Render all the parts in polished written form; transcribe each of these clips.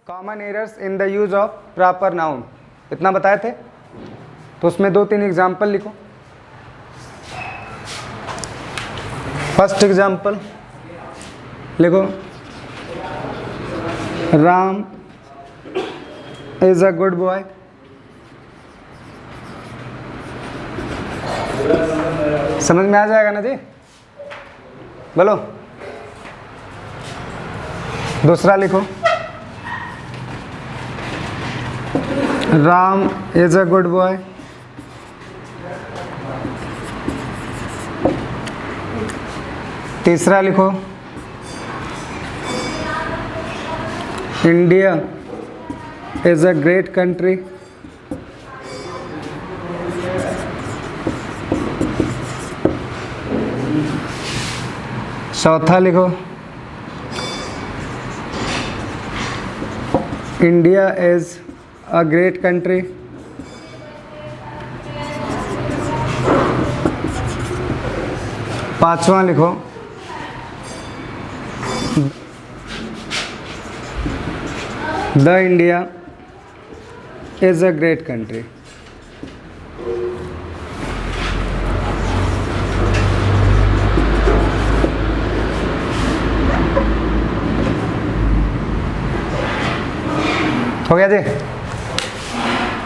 Common errors in the use of proper noun, इतना बताए थे। तो उसमें 2-3 एग्जाम्पल लिखो। फर्स्ट एग्जाम्पल लिखो, Ram is a good boy. समझ में आ जाएगा ना जी, बोलो। दूसरा लिखो, Ram is a good boy. तीसरा लिखो, India is a great country. चौथा लिखो, India is a great country. पांचवा लिखो, the India is a great country. हो गया जी।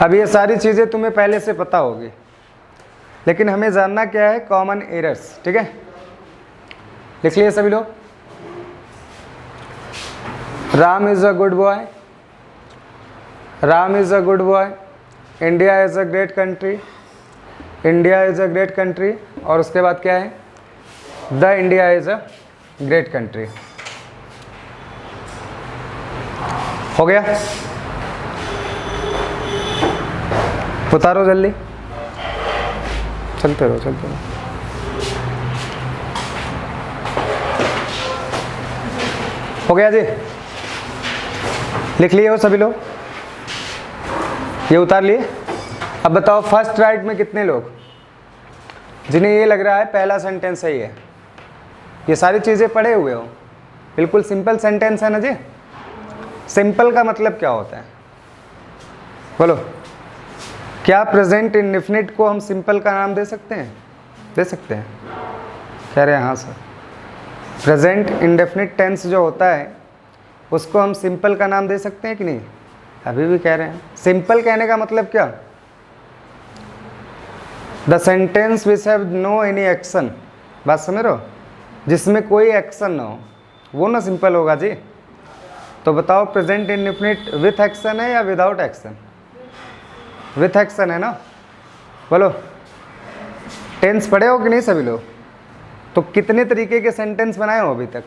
अब ये सारी चीज़ें तुम्हें पहले से पता होगी, लेकिन हमें जानना क्या है, कॉमन एरर्स। ठीक है, लिख लिए सभी लोग। Ram is a good boy, Ram is a good boy, India is a great country, India is a great country, और उसके बाद क्या है, the India is a great country. हो गया, उतारो जल्दी, चलते रहो चलते रहो। हो गया जी, लिख लिए हो सभी लोग, ये उतार लिए। अब बताओ फर्स्ट राइट में कितने लोग जिन्हें ये लग रहा है पहला सेंटेंस सही है। ये सारी चीज़ें पढ़े हुए हो, बिल्कुल सिंपल सेंटेंस है ना जी। सिंपल का मतलब क्या होता है, बोलो। क्या प्रेजेंट इंडेफिनिट को हम सिंपल का नाम दे सकते हैं? दे सकते हैं, कह रहे हैं हाँ सर। प्रेजेंट इंडेफिनिट टेंस जो होता है उसको हम सिंपल का नाम दे सकते हैं कि नहीं? अभी भी कह रहे हैं। सिंपल कहने का मतलब क्या, the sentence which have no any action. बात समझ रहे हो, जिसमें कोई एक्शन ना हो, वो ना सिंपल होगा जी। तो बताओ प्रेजेंट इंडेफिनिट विथ एक्शन है या विदाउट एक्शन? विथ एक्शन है ना, बोलो। टेंस पढ़े हो कि नहीं सभी लोग? तो कितने तरीके के सेंटेंस बनाए हो अभी तक?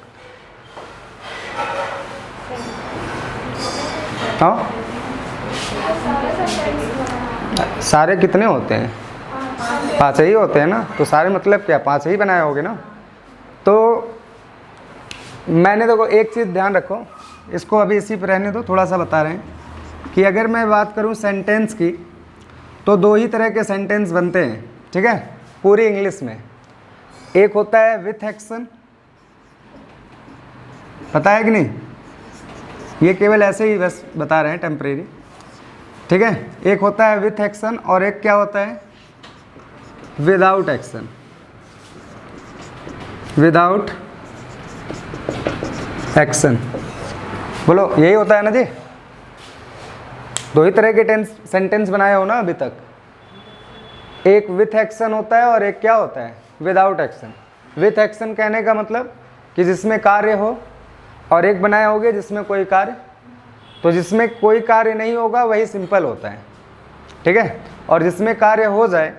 हाँ, सारे कितने होते हैं? 5 ही होते हैं ना। तो सारे मतलब क्या, 5 ही बनाए होगे ना। तो मैंने देखो एक चीज़ ध्यान रखो, इसको अभी इसी पर रहने दो, थोड़ा सा बता रहे हैं कि अगर मैं बात करूं सेंटेंस की, तो 2 ही तरह के सेंटेंस बनते हैं, ठीक है, पूरी इंग्लिश में। एक होता है विथ एक्शन, पता है कि नहीं? ये केवल ऐसे ही बस बता रहे हैं, टेम्परेरी, ठीक है। एक होता है विथ एक्शन और एक क्या होता है, विदाउट एक्शन। विदाउट एक्शन, बोलो, यही होता है ना जी। 2 ही तरह के सेंटेंस बनाए हो ना अभी तक। एक विथ एक्शन होता है और एक क्या होता है, विदाउट एक्शन। विथ एक्शन कहने का मतलब कि जिसमें कार्य हो, और एक बनाए होगे जिसमें कोई कार्य। तो जिसमें कोई कार्य नहीं होगा वही सिंपल होता है, ठीक है। और जिसमें कार्य हो जाए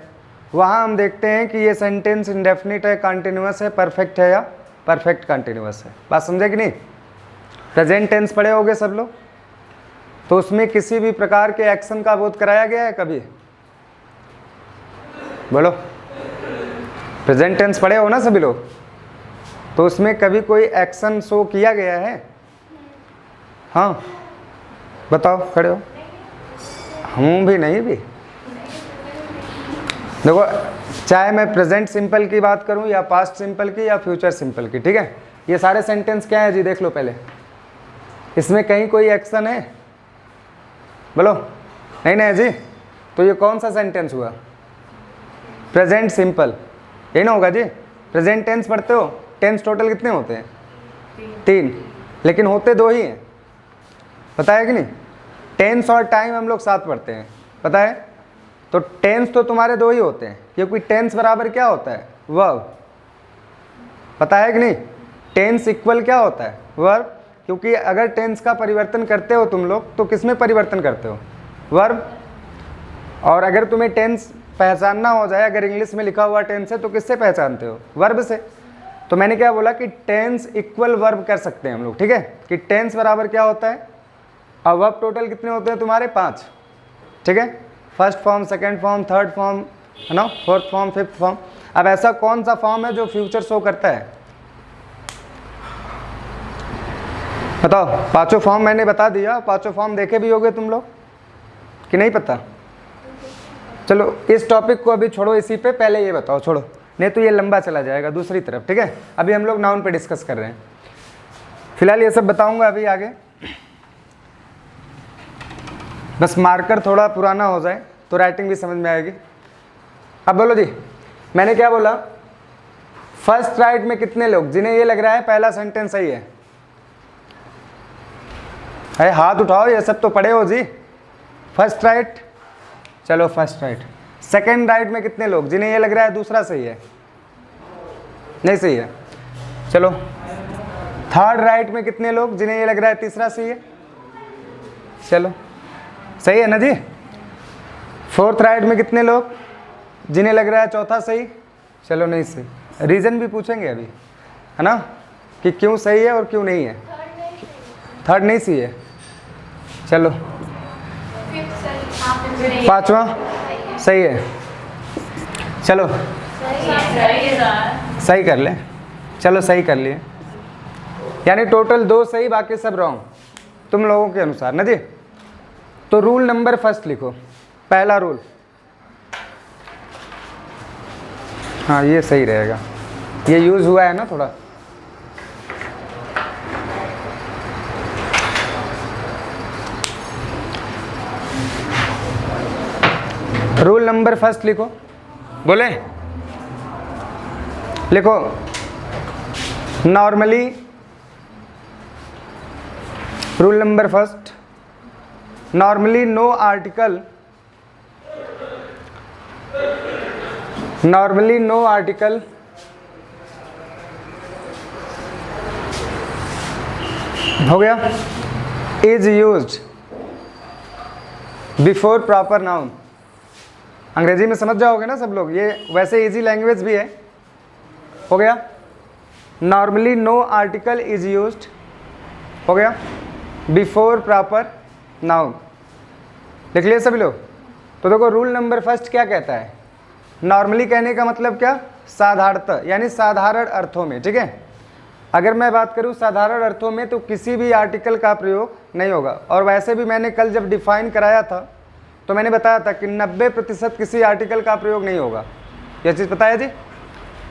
वहाँ हम देखते हैं कि ये सेंटेंस इंडेफिनिट है, कंटिन्यूअस है, परफेक्ट है या परफेक्ट कंटिन्यूअस है। बात समझे कि नहीं? प्रेजेंट टेंस पढ़े होगे सब लोग, तो उसमें किसी भी प्रकार के एक्शन का बोध कराया गया है कभी? बोलो, प्रेजेंट टेंस पढ़े हो ना सभी लोग, तो उसमें कभी कोई एक्शन शो किया गया है? हाँ बताओ, खड़े हो। हूँ भी नहीं भी। देखो, चाहे मैं प्रेजेंट सिंपल की बात करूं या पास्ट सिंपल की या फ्यूचर सिंपल की, ठीक है, ये सारे सेंटेंस क्या है जी, देख लो पहले। इसमें कहीं कोई एक्शन है? बोलो। नहीं नहीं जी, तो ये कौन सा सेंटेंस हुआ? प्रेजेंट सिंपल, यही ना होगा जी। प्रेजेंट टेंस पढ़ते हो, टेंस टोटल कितने होते हैं? 3, लेकिन होते 2 ही हैं, पता है कि नहीं? टेंस और टाइम हम लोग साथ पढ़ते हैं, पता है? तो टेंस तो तुम्हारे 2 ही होते हैं, क्योंकि टेंस बराबर क्या होता है? वर्ब, पता है कि नहीं? टेंस इक्वल क्या होता है? वर्ब। क्योंकि अगर टेंस का परिवर्तन करते हो तुम लोग तो किस में परिवर्तन करते हो? वर्ब। और अगर तुम्हें टेंस पहचानना हो जाए, अगर इंग्लिश में लिखा हुआ टेंस है तो किससे पहचानते हो? वर्ब से। तो मैंने क्या बोला कि टेंस इक्वल वर्ब कर सकते हैं हम लोग, ठीक है? कि टेंस बराबर क्या होता है? अब वर्ब टोटल कितने होते हैं तुम्हारे? 5, ठीक है? First form, second form, third form, है ना, फोर्थ फॉर्म, फिफ्थ फॉर्म। अब ऐसा कौन सा फॉर्म है जो फ्यूचर शो करता है? बताओ। 5 फॉर्म मैंने बता दिया, 5 फॉर्म देखे भी होगे तुम लोग कि नहीं पता? चलो इस टॉपिक को अभी छोड़ो, इसी पे पहले ये बताओ, छोड़ो, नहीं तो ये लंबा चला जाएगा दूसरी तरफ, ठीक है? अभी हम लोग नाउन पे डिस्कस कर रहे हैं, फिलहाल ये सब बताऊंगा अभी आगे। बस मार्कर थोड़ा पुराना हो जाए तो राइटिंग भी समझ में आएगी। अब बोलो जी, मैंने क्या बोला? फर्स्ट राइट में कितने लोग जिन्हें ये लग रहा है पहला सेंटेंस सही है? अरे हाथ उठाओ, ये सब तो पढ़े हो जी। फर्स्ट राइट, चलो फर्स्ट राइट। सेकंड राइट में कितने लोग जिन्हें ये लग रहा है दूसरा सही है? नहीं सही है। चलो थर्ड राइट में कितने लोग जिन्हें ये लग रहा है तीसरा सही है? चलो सही है ना जी। फोर्थ राइट में कितने लोग जिन्हें लग रहा है चौथा सही? चलो नहीं सही। रीज़न भी पूछेंगे अभी, है ना, कि क्यों सही है और क्यों नहीं है। थर्ड नहीं सही है। चलो पांचवा सही है। चलो सही कर ले, चलो सही कर लिए, यानी टोटल 2 सही, बाकी सब रॉन्ग तुम लोगों के अनुसार ना जी। तो रूल नंबर फर्स्ट लिखो, पहला रूल। हाँ ये सही रहेगा, ये यूज़ हुआ है ना थोड़ा। रूल नंबर फर्स्ट लिखो, बोले लिखो। Normally rule number first, normally no article, normally no article हो गया is used before proper noun. अंग्रेजी में समझ जाओगे ना सब लोग, ये वैसे इजी लैंग्वेज भी है। हो गया। Normally no article is used, हो गया, बिफोर प्रॉपर नाउन। लिख लिए सभी लोग? तो देखो रूल नंबर फर्स्ट क्या कहता है? नॉर्मली कहने का मतलब क्या? साधारणतः, यानी साधारण अर्थों में, ठीक है? अगर मैं बात करूं साधारण अर्थों में तो किसी भी आर्टिकल का प्रयोग नहीं होगा। और वैसे भी मैंने कल जब डिफाइन कराया था तो मैंने बताया था कि 90% किसी आर्टिकल का प्रयोग नहीं होगा। यह चीज़ पता है जी?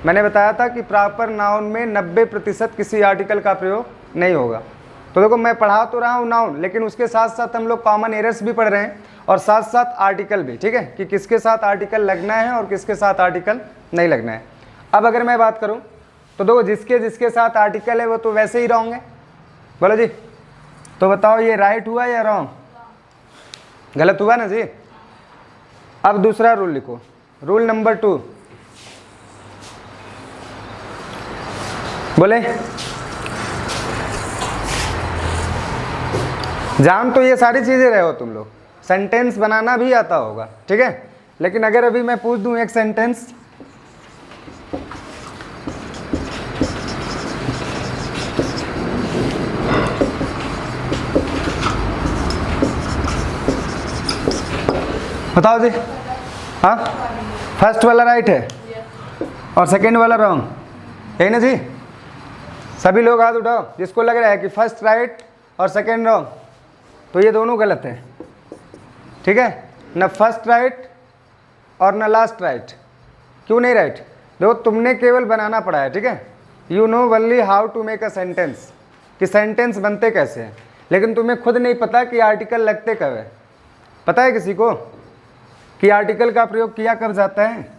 मैंने बताया था कि प्रॉपर नाउन में 90% किसी आर्टिकल का प्रयोग नहीं होगा। तो देखो मैं पढ़ा तो रहा हूँ नाउन, लेकिन उसके साथ साथ हम लोग कॉमन एरर्स भी पढ़ रहे हैं और साथ साथ आर्टिकल भी, ठीक है, कि किसके साथ आर्टिकल लगना है और किसके साथ आर्टिकल नहीं लगना है। अब अगर मैं बात करूँ तो देखो जिसके जिसके साथ आर्टिकल है वो तो वैसे ही रॉन्ग है। बोलो जी, तो बताओ ये राइट हुआ या रॉन्ग? गलत हुआ ना जी। अब दूसरा रूल लिखो, रूल नंबर 2। बोले जान तो ये सारी चीजें रहे हो तुम लोग, सेंटेंस बनाना भी आता होगा, ठीक है? लेकिन अगर अभी मैं पूछ दूं एक सेंटेंस, बताओ जी। हाँ, फर्स्ट वाला राइट है और सेकंड वाला रॉन्ग, यही ना जी? सभी लोग हाथ उठाओ जिसको लग रहा है कि फर्स्ट राइट और सेकंड रॉन्ग, तो ये दोनों गलत है, ठीक है? न फर्स्ट राइट और न लास्ट राइट। क्यों नहीं राइट? देखो तुमने केवल बनाना पड़ा है, ठीक है? You know only how to make a sentence, कि सेंटेंस बनते कैसे हैं, लेकिन तुम्हें खुद नहीं पता कि आर्टिकल लगते कब है। पता है किसी को कि आर्टिकल का प्रयोग किया कब जाता है?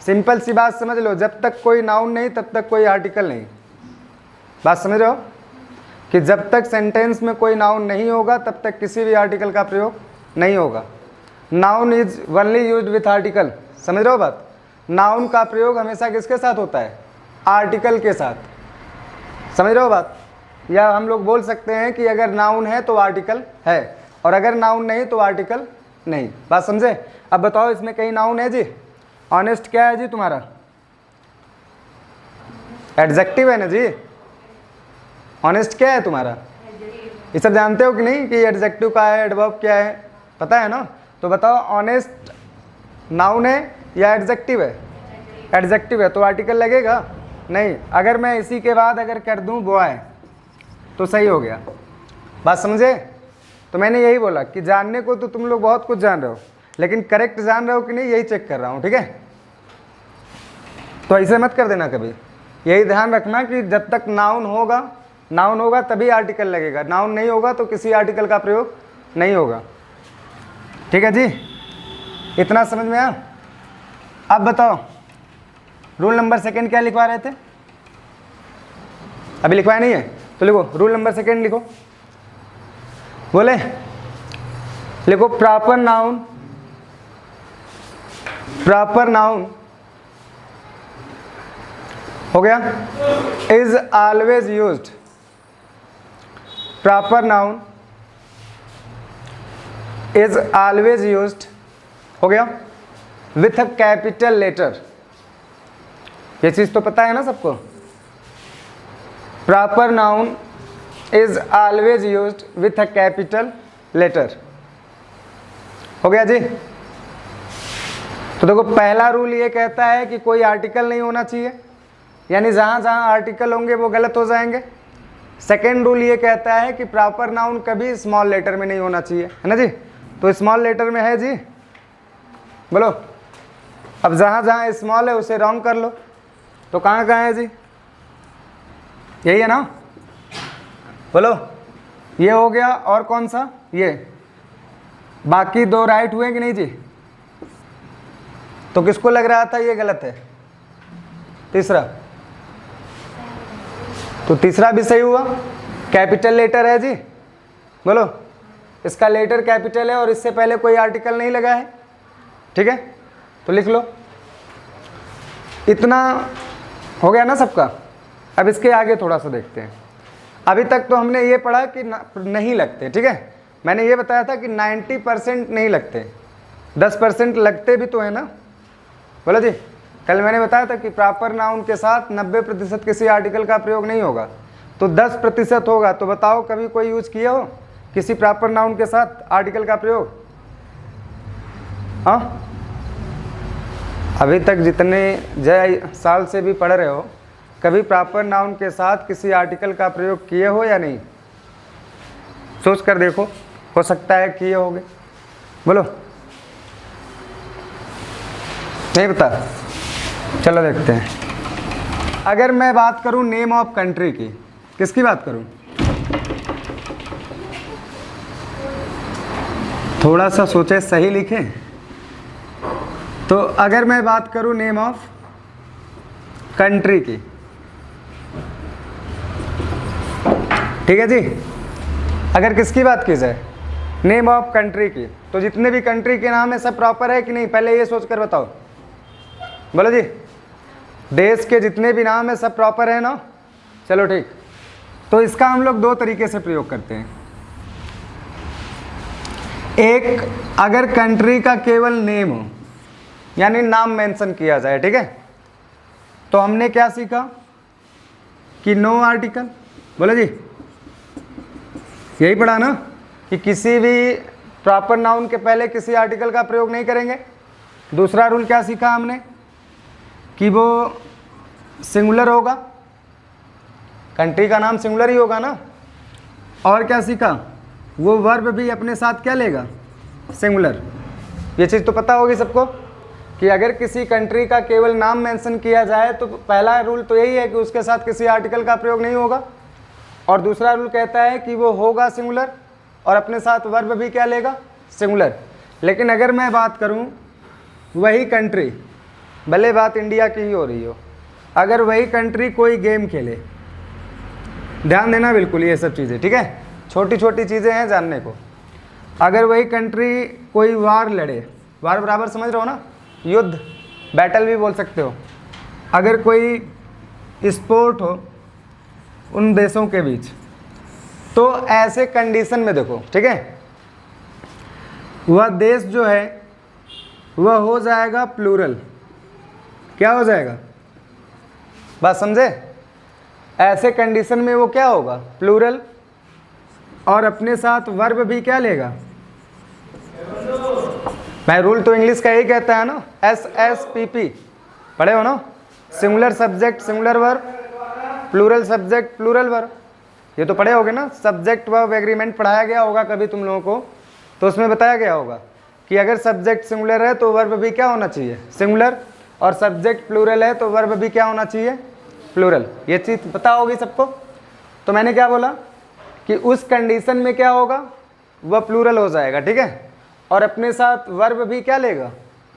सिंपल सी बात समझ लो, जब तक कोई नाउन नहीं तब तक कोई आर्टिकल नहीं। बात समझ रहे हो कि जब तक सेंटेंस में कोई नाउन नहीं होगा तब तक किसी भी आर्टिकल का प्रयोग नहीं होगा। Noun is only used with article. समझ रहे हो बात? नाउन का प्रयोग हमेशा किसके साथ होता है? आर्टिकल के साथ। समझ रहे हो बात? या हम लोग बोल सकते हैं कि अगर नाउन है तो आर्टिकल है, और अगर नाउन नहीं तो आर्टिकल नहीं। बात समझे? अब बताओ इसमें कहीं नाउन है जी? ऑनेस्ट क्या है जी तुम्हारा? एडजेक्टिव है ना जी? ऑनेस्ट क्या है तुम्हारा? ये सब जानते हो कि नहीं कि एडजेक्टिव क्या है, एडवर्ब क्या है? पता है ना? तो बताओ ऑनेस्ट नाउन है या एडजेक्टिव है? एडजेक्टिव है तो आर्टिकल लगेगा नहीं। अगर मैं इसी के बाद अगर कर दूं बॉय तो सही हो गया। बात समझे? तो मैंने यही बोला कि जानने को तो तुम लोग बहुत कुछ जान रहे हो, लेकिन करेक्ट जान रहे हो कि नहीं यही चेक कर रहा हूँ, ठीक है? तो ऐसे मत कर देना कभी। यही ध्यान रखना कि जब तक नाउन होगा तभी आर्टिकल लगेगा, नाउन नहीं होगा तो किसी आर्टिकल का प्रयोग नहीं होगा। ठीक है जी, इतना समझ में आया? अब बताओ रूल नंबर सेकंड क्या लिखवा रहे थे? अभी लिखवाया नहीं है तो लिखो, रूल नंबर सेकंड लिखो। बोले लिखो प्रॉपर नाउन हो गया is always used. Proper noun is always used हो गया विथ अ कैपिटल लेटर। ये चीज तो पता है ना सबको? Proper noun is always used with a capital letter. हो गया जी? तो देखो पहला रूल ये कहता है कि कोई आर्टिकल नहीं होना चाहिए, यानी जहां जहां आर्टिकल होंगे वो गलत हो जाएंगे। सेकेंड रूल ये कहता है कि प्रॉपर नाउन कभी स्मॉल लेटर में नहीं होना चाहिए, है ना जी? तो स्मॉल लेटर में है जी, बोलो। अब जहां जहां स्मॉल है उसे रॉन्ग कर लो। तो कहाँ कहाँ है जी? यही है ना? बोलो। ये हो गया, और कौन सा? ये। बाकी दो राइट हुए कि नहीं जी? तो किसको लग रहा था ये गलत है? तीसरा। तो तीसरा भी सही हुआ, कैपिटल लेटर है जी। बोलो, इसका लेटर कैपिटल है और इससे पहले कोई आर्टिकल नहीं लगा है, ठीक है? तो लिख लो। इतना हो गया ना सबका? अब इसके आगे थोड़ा सा देखते हैं। अभी तक तो हमने ये पढ़ा कि नहीं लगते, ठीक है? मैंने ये बताया था कि 90% नहीं लगते, 10% लगते भी तो है ना? बोलो जी। कल मैंने बताया था कि प्रॉपर नाउन के साथ 90% किसी आर्टिकल का प्रयोग नहीं होगा, तो 10% होगा। तो बताओ कभी कोई यूज किया हो किसी प्रॉपर नाउन के साथ आर्टिकल का प्रयोग? हाँ, अभी तक जितने साल से भी पढ़ रहे हो, कभी प्रॉपर नाउन के साथ किसी आर्टिकल का प्रयोग किए हो या नहीं? सोच कर देखो, हो सकता है किए होगे। बोलो। नहीं पता? चलो देखते हैं। अगर मैं बात करूं नेम ऑफ कंट्री की, किसकी बात करूं? थोड़ा सा सोचे, सही लिखें। तो अगर मैं बात करूं नेम ऑफ कंट्री की, ठीक है जी? अगर किसकी बात की जाए? नेम ऑफ कंट्री की, तो जितने भी कंट्री के नाम है सब प्रॉपर है कि नहीं? पहले ये सोच कर बताओ। बोलो जी। देश के जितने भी नाम है सब प्रॉपर है ना? चलो ठीक। तो इसका हम लोग दो तरीके से प्रयोग करते हैं। एक, अगर कंट्री का केवल नेम हो, यानी नाम मेंशन किया जाए, ठीक है? तो हमने क्या सीखा कि नो आर्टिकल। बोलो जी, यही पढ़ा ना कि किसी भी प्रॉपर नाउन के पहले किसी आर्टिकल का प्रयोग नहीं करेंगे। दूसरा रूल क्या सीखा हमने कि वो सिंगुलर होगा, कंट्री का नाम सिंगुलर ही होगा ना। और क्या सीखा? वो वर्ब भी अपने साथ क्या लेगा? सिंगुलर। ये चीज़ तो पता होगी सबको कि अगर किसी कंट्री का केवल नाम मेंशन किया जाए तो पहला रूल तो यही है कि उसके साथ किसी आर्टिकल का प्रयोग नहीं होगा, और दूसरा रूल कहता है कि वो होगा सिंगुलर और अपने साथ वर्ब भी क्या लेगा? सिंगुलर। लेकिन अगर मैं बात करूं वही कंट्री, भले बात इंडिया की ही हो रही हो, अगर वही कंट्री कोई गेम खेले, ध्यान देना बिल्कुल ये सब चीज़ें, ठीक है, छोटी छोटी चीज़ें हैं जानने को। अगर वही कंट्री कोई वार लड़े, वार बराबर समझ रहे हो ना, युद्ध, बैटल भी बोल सकते हो, अगर कोई स्पोर्ट हो उन देशों के बीच, तो ऐसे कंडीशन में देखो, ठीक है, वह देश जो है वह हो जाएगा प्लूरल। क्या हो जाएगा, बात समझे? ऐसे कंडीशन में वो क्या होगा, प्लूरल, और अपने साथ वर्ब भी क्या लेगा, भाई रूल तो इंग्लिश का यही कहता है ना, SSPP, पढ़े हो ना, singular subject singular verb, plural subject plural verb, ये तो पढ़े होगे ना। सब्जेक्ट वर्ब एग्रीमेंट पढ़ाया गया होगा कभी तुम लोगों को, तो उसमें बताया गया होगा कि अगर सब्जेक्ट सिंगुलर है तो वर्ब भी क्या होना चाहिए, सिंगुलर, और सब्जेक्ट प्लूरल है तो वर्ब भी क्या होना चाहिए, प्लूरल। ये चीज़ पता होगी सबको। तो मैंने क्या बोला कि उस कंडीशन में क्या होगा, वह प्लूरल हो जाएगा, ठीक है, और अपने साथ वर्ब भी क्या लेगा,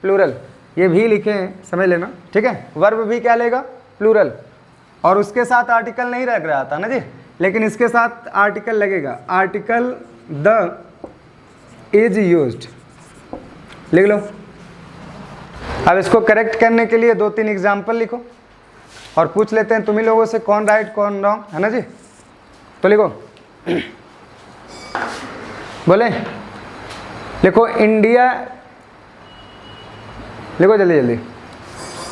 प्लूरल। ये भी लिखे हैं, समझ लेना, ठीक है, वर्ब भी क्या लेगा, प्लूरल, और उसके साथ आर्टिकल नहीं लग रहा था ना जी, लेकिन इसके साथ आर्टिकल लगेगा, आर्टिकल द इज यूज्ड, लिख लो। अब इसको करेक्ट करने के लिए 2-3 एग्जाम्पल लिखो और पूछ लेते हैं तुम्ही लोगों से कौन राइट कौन रॉन्ग, है ना जी। तो लिखो, बोले, लिखो इंडिया, लिखो जल्दी जल्दी,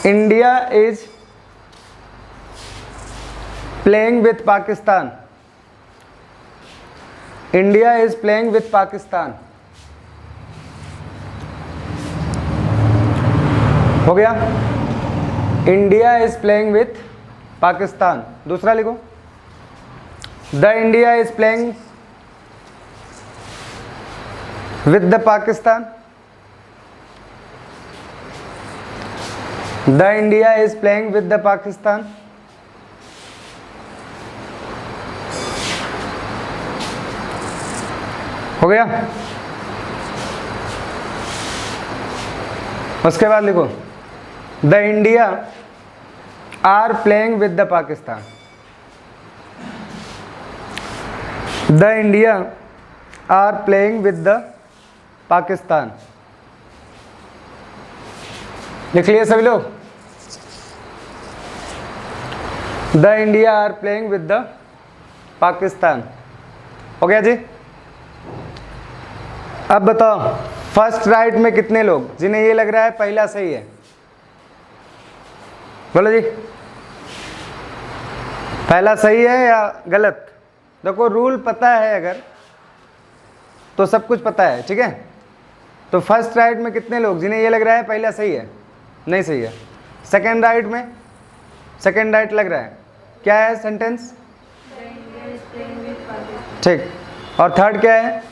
India is playing with Pakistan, India is playing with Pakistan, हो गया, India is playing with Pakistan. दूसरा लिखो, the India is playing with the Pakistan, the India is playing with the Pakistan. हो गया। उसके बाद लिखो, the India are playing with the Pakistan, the India are playing with the Pakistan. लिख लिए सभी लोग, the India are playing with the Pakistan. हो गया जी। अब बताओ फर्स्ट राइट में कितने लोग जिन्हें ये लग रहा है पहला सही है, बोलो जी, पहला सही है या गलत। देखो रूल पता है अगर तो सब कुछ पता है, ठीक है। तो फर्स्ट राइट में कितने लोग जिन्हें ये लग रहा है पहला सही है, नहीं सही है। सेकंड राइट में, सेकंड राइट लग रहा है, क्या है सेंटेंस, ठीक। और थर्ड क्या है,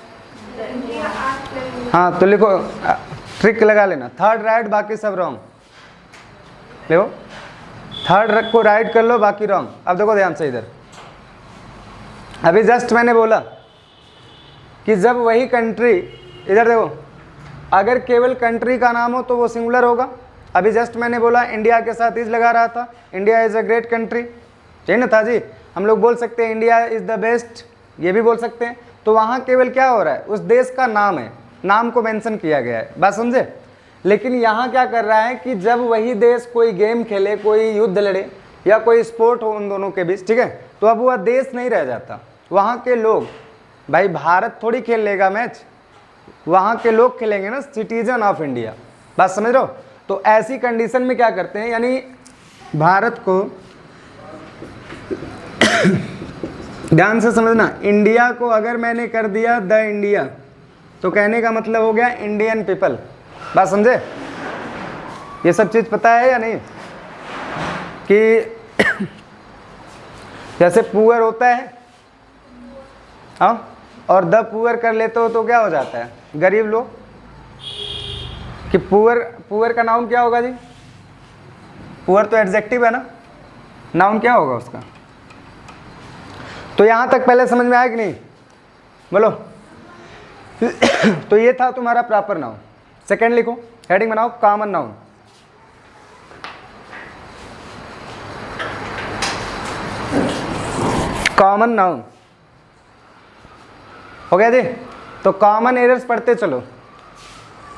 हाँ तो लिखो, ट्रिक लगा लेना, थर्ड राइट बाकी सब रॉन्ग। देखो थर्ड को राइट कर लो बाकी रॉन्ग। अब देखो ध्यान से, इधर अभी जस्ट मैंने बोला कि जब वही कंट्री, इधर देखो, अगर केवल कंट्री का नाम हो तो वो सिंगुलर होगा। अभी जस्ट मैंने बोला इंडिया के साथ इज लगा रहा था, India is a great country, ठीक ना था जी। हम लोग बोल सकते हैं इंडिया इज़ द बेस्ट, ये भी बोल सकते हैं। तो वहाँ केवल क्या हो रहा है, उस देश का नाम है, नाम को मेंशन किया गया है, बात समझे। लेकिन यहाँ क्या कर रहा है कि जब वही देश कोई गेम खेले, कोई युद्ध लड़े या कोई स्पोर्ट हो उन दोनों के बीच, ठीक है, तो अब वह देश नहीं रह जाता, वहाँ के लोग, भाई भारत थोड़ी खेल लेगा मैच, वहाँ के लोग खेलेंगे ना, सिटीजन ऑफ इंडिया, बात समझ रहे हो। तो ऐसी कंडीशन में क्या करते हैं, यानी भारत को ध्यान से समझना, इंडिया को अगर मैंने कर दिया द इंडिया तो कहने का मतलब हो गया इंडियन पीपल, बात समझे। ये सब चीज़ पता है या नहीं कि जैसे पुअर होता है, हाँ, और द पुअर कर लेते हो तो क्या हो जाता है, गरीब लोग। कि पुअर, पुअर का नाउन क्या होगा जी, पुअर तो एडजेक्टिव है ना, नाउन क्या होगा उसका। तो यहाँ तक पहले समझ में आया कि नहीं, बोलो। तो ये था तुम्हारा प्रॉपर नाउन। सेकंड लिखो, हेडिंग बनाओ कॉमन नाउन। कॉमन नाउन हो गया जी। तो कॉमन एरर्स पढ़ते चलो।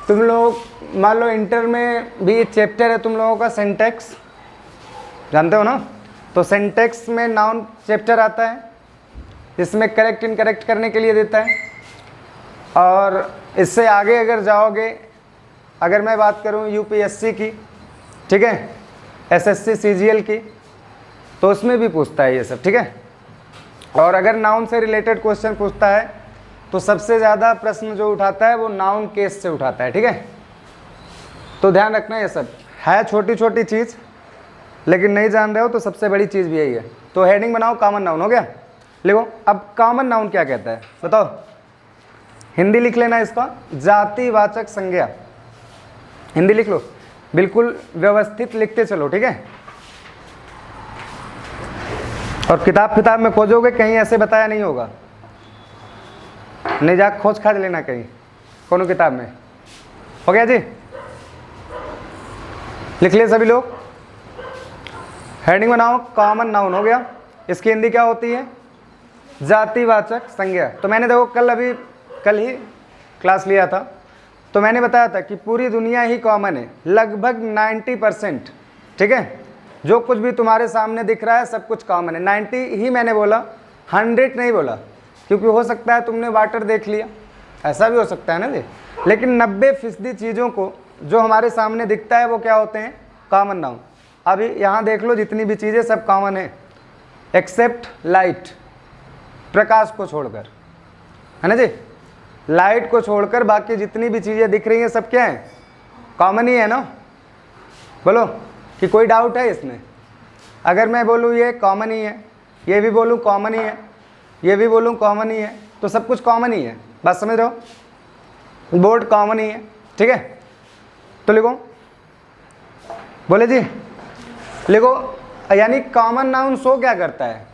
तुम लोग मान लो इंटर में भी चैप्टर है तुम लोगों का सिंटैक्स, जानते हो ना। तो सिंटैक्स में नाउन चैप्टर आता है, इसमें करेक्ट इनकरेक्ट करने के लिए देता है। और इससे आगे अगर जाओगे, अगर मैं बात करूं यूपीएससी की, ठीक है, एसएससी सीजीएल की, तो उसमें भी पूछता है ये सब, ठीक है। और अगर नाउन से रिलेटेड क्वेश्चन पूछता है तो सबसे ज़्यादा प्रश्न जो उठाता है वो नाउन केस से उठाता है, ठीक है। तो ध्यान रखना, ये सब है छोटी छोटी चीज़, लेकिन नहीं जान रहे हो तो सबसे बड़ी चीज़ भी यही है। तो हेडिंग बनाओ कॉमन नाउन, हो गया। लिखो अब कॉमन नाउन क्या कहता है बताओ। हिंदी लिख लेना इसका, जातिवाचक संज्ञा। हिंदी लिख लो, बिल्कुल व्यवस्थित लिखते चलो, ठीक है। और किताब में खोजोगे कहीं ऐसे बताया नहीं होगा, नहीं जा खोज खाज लेना कहीं कोनो किताब में। हो गया जी, लिख लिए सभी लोग। हेडिंग बनाओ कॉमन नाउन, हो गया। इसकी हिंदी क्या होती है, जातिवाचक संज्ञा। तो मैंने देखो कल ही क्लास लिया था, तो मैंने बताया था कि पूरी दुनिया ही कॉमन है, लगभग 90%, ठीक है। जो कुछ भी तुम्हारे सामने दिख रहा है सब कुछ कॉमन है। 90 ही मैंने बोला, 100 नहीं बोला, क्योंकि हो सकता है तुमने वाटर देख लिया, ऐसा भी हो सकता है ना जी। लेकिन 90% चीज़ों को जो हमारे सामने दिखता है वो क्या होते हैं, कॉमन नाउन। अभी यहाँ देख लो, जितनी भी चीज़ें सब कॉमन है एक्सेप्ट लाइट, प्रकाश को छोड़कर, है ना जी। लाइट को छोड़कर बाकी जितनी भी चीज़ें दिख रही हैं सब क्या है, कॉमन ही है ना। बोलो कि कोई डाउट है इसमें। अगर मैं बोलूँ ये कॉमन ही है, ये भी बोलूँ कॉमन ही है, ये भी बोलूँ कॉमन ही है, तो सब कुछ कॉमन ही है। बात समझ रहे हो, बोर्ड कॉमन ही है, ठीक है। तो लिखो, बोले जी लिखो, यानी कॉमन नाउन शो क्या करता है,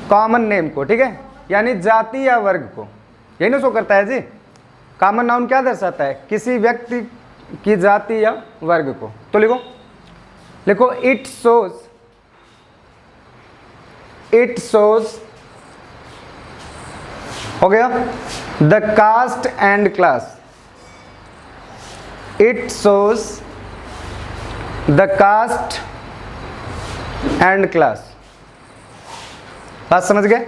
कॉमन नेम को, ठीक है, यानी जाति या वर्ग को, यही ना शो करता है जी। कॉमन नाउन क्या दर्शाता है, किसी व्यक्ति की जाति या वर्ग को। तो लिखो इट शोज, हो गया, the caste and class. It shows the caste and class. बात समझ गए।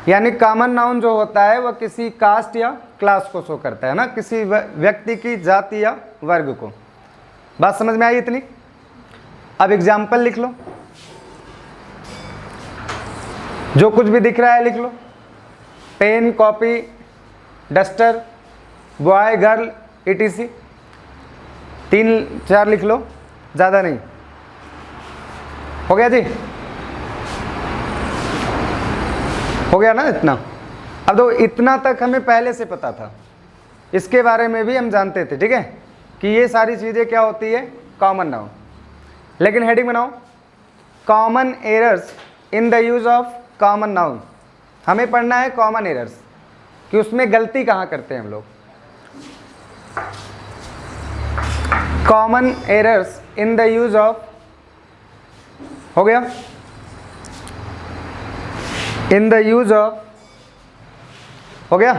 यानी कॉमन नाउन जो होता है वह किसी कास्ट या क्लास को शो करता है ना, किसी व्यक्ति की जाति या वर्ग को। बात समझ में आई इतनी। अब एग्जाम्पल लिख लो, जो कुछ भी दिख रहा है लिख लो। Pen, copy, duster, boy, girl, etc। 3-4 लिख लो, ज़्यादा नहीं। हो गया जी, हो गया ना इतना। अब तो इतना तक हमें पहले से पता था, इसके बारे में भी हम जानते थे, ठीक है, कि ये सारी चीज़ें क्या होती है, कॉमन नाउन। लेकिन हेडिंग बनाओ common errors in the use of common noun. हमें पढ़ना है कॉमन एरर्स, कि उसमें गलती कहाँ करते हैं हम लोग। Common errors in the use of, हो गया, इन द यूज ऑफ, हो गया,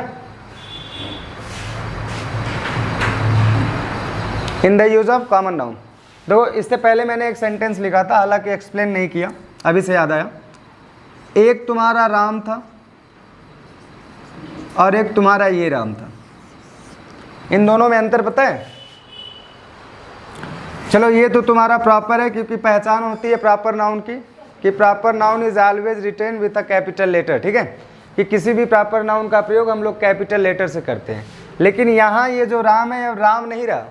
इन the use of common noun. देखो इससे पहले मैंने एक सेंटेंस लिखा था, हालांकि एक्सप्लेन नहीं किया, अभी से याद आया। एक तुम्हारा राम था और एक तुम्हारा ये राम था, इन दोनों में अंतर पता है। चलो ये तो तुम्हारा प्रॉपर है, क्योंकि पहचान होती है प्रॉपर नाउन की, कि proper noun is always written with a capital letter, ठीक है, कि किसी भी प्रॉपर नाउन का प्रयोग हम लोग कैपिटल लेटर से करते हैं। लेकिन यहाँ ये जो राम है अब राम नहीं रहा।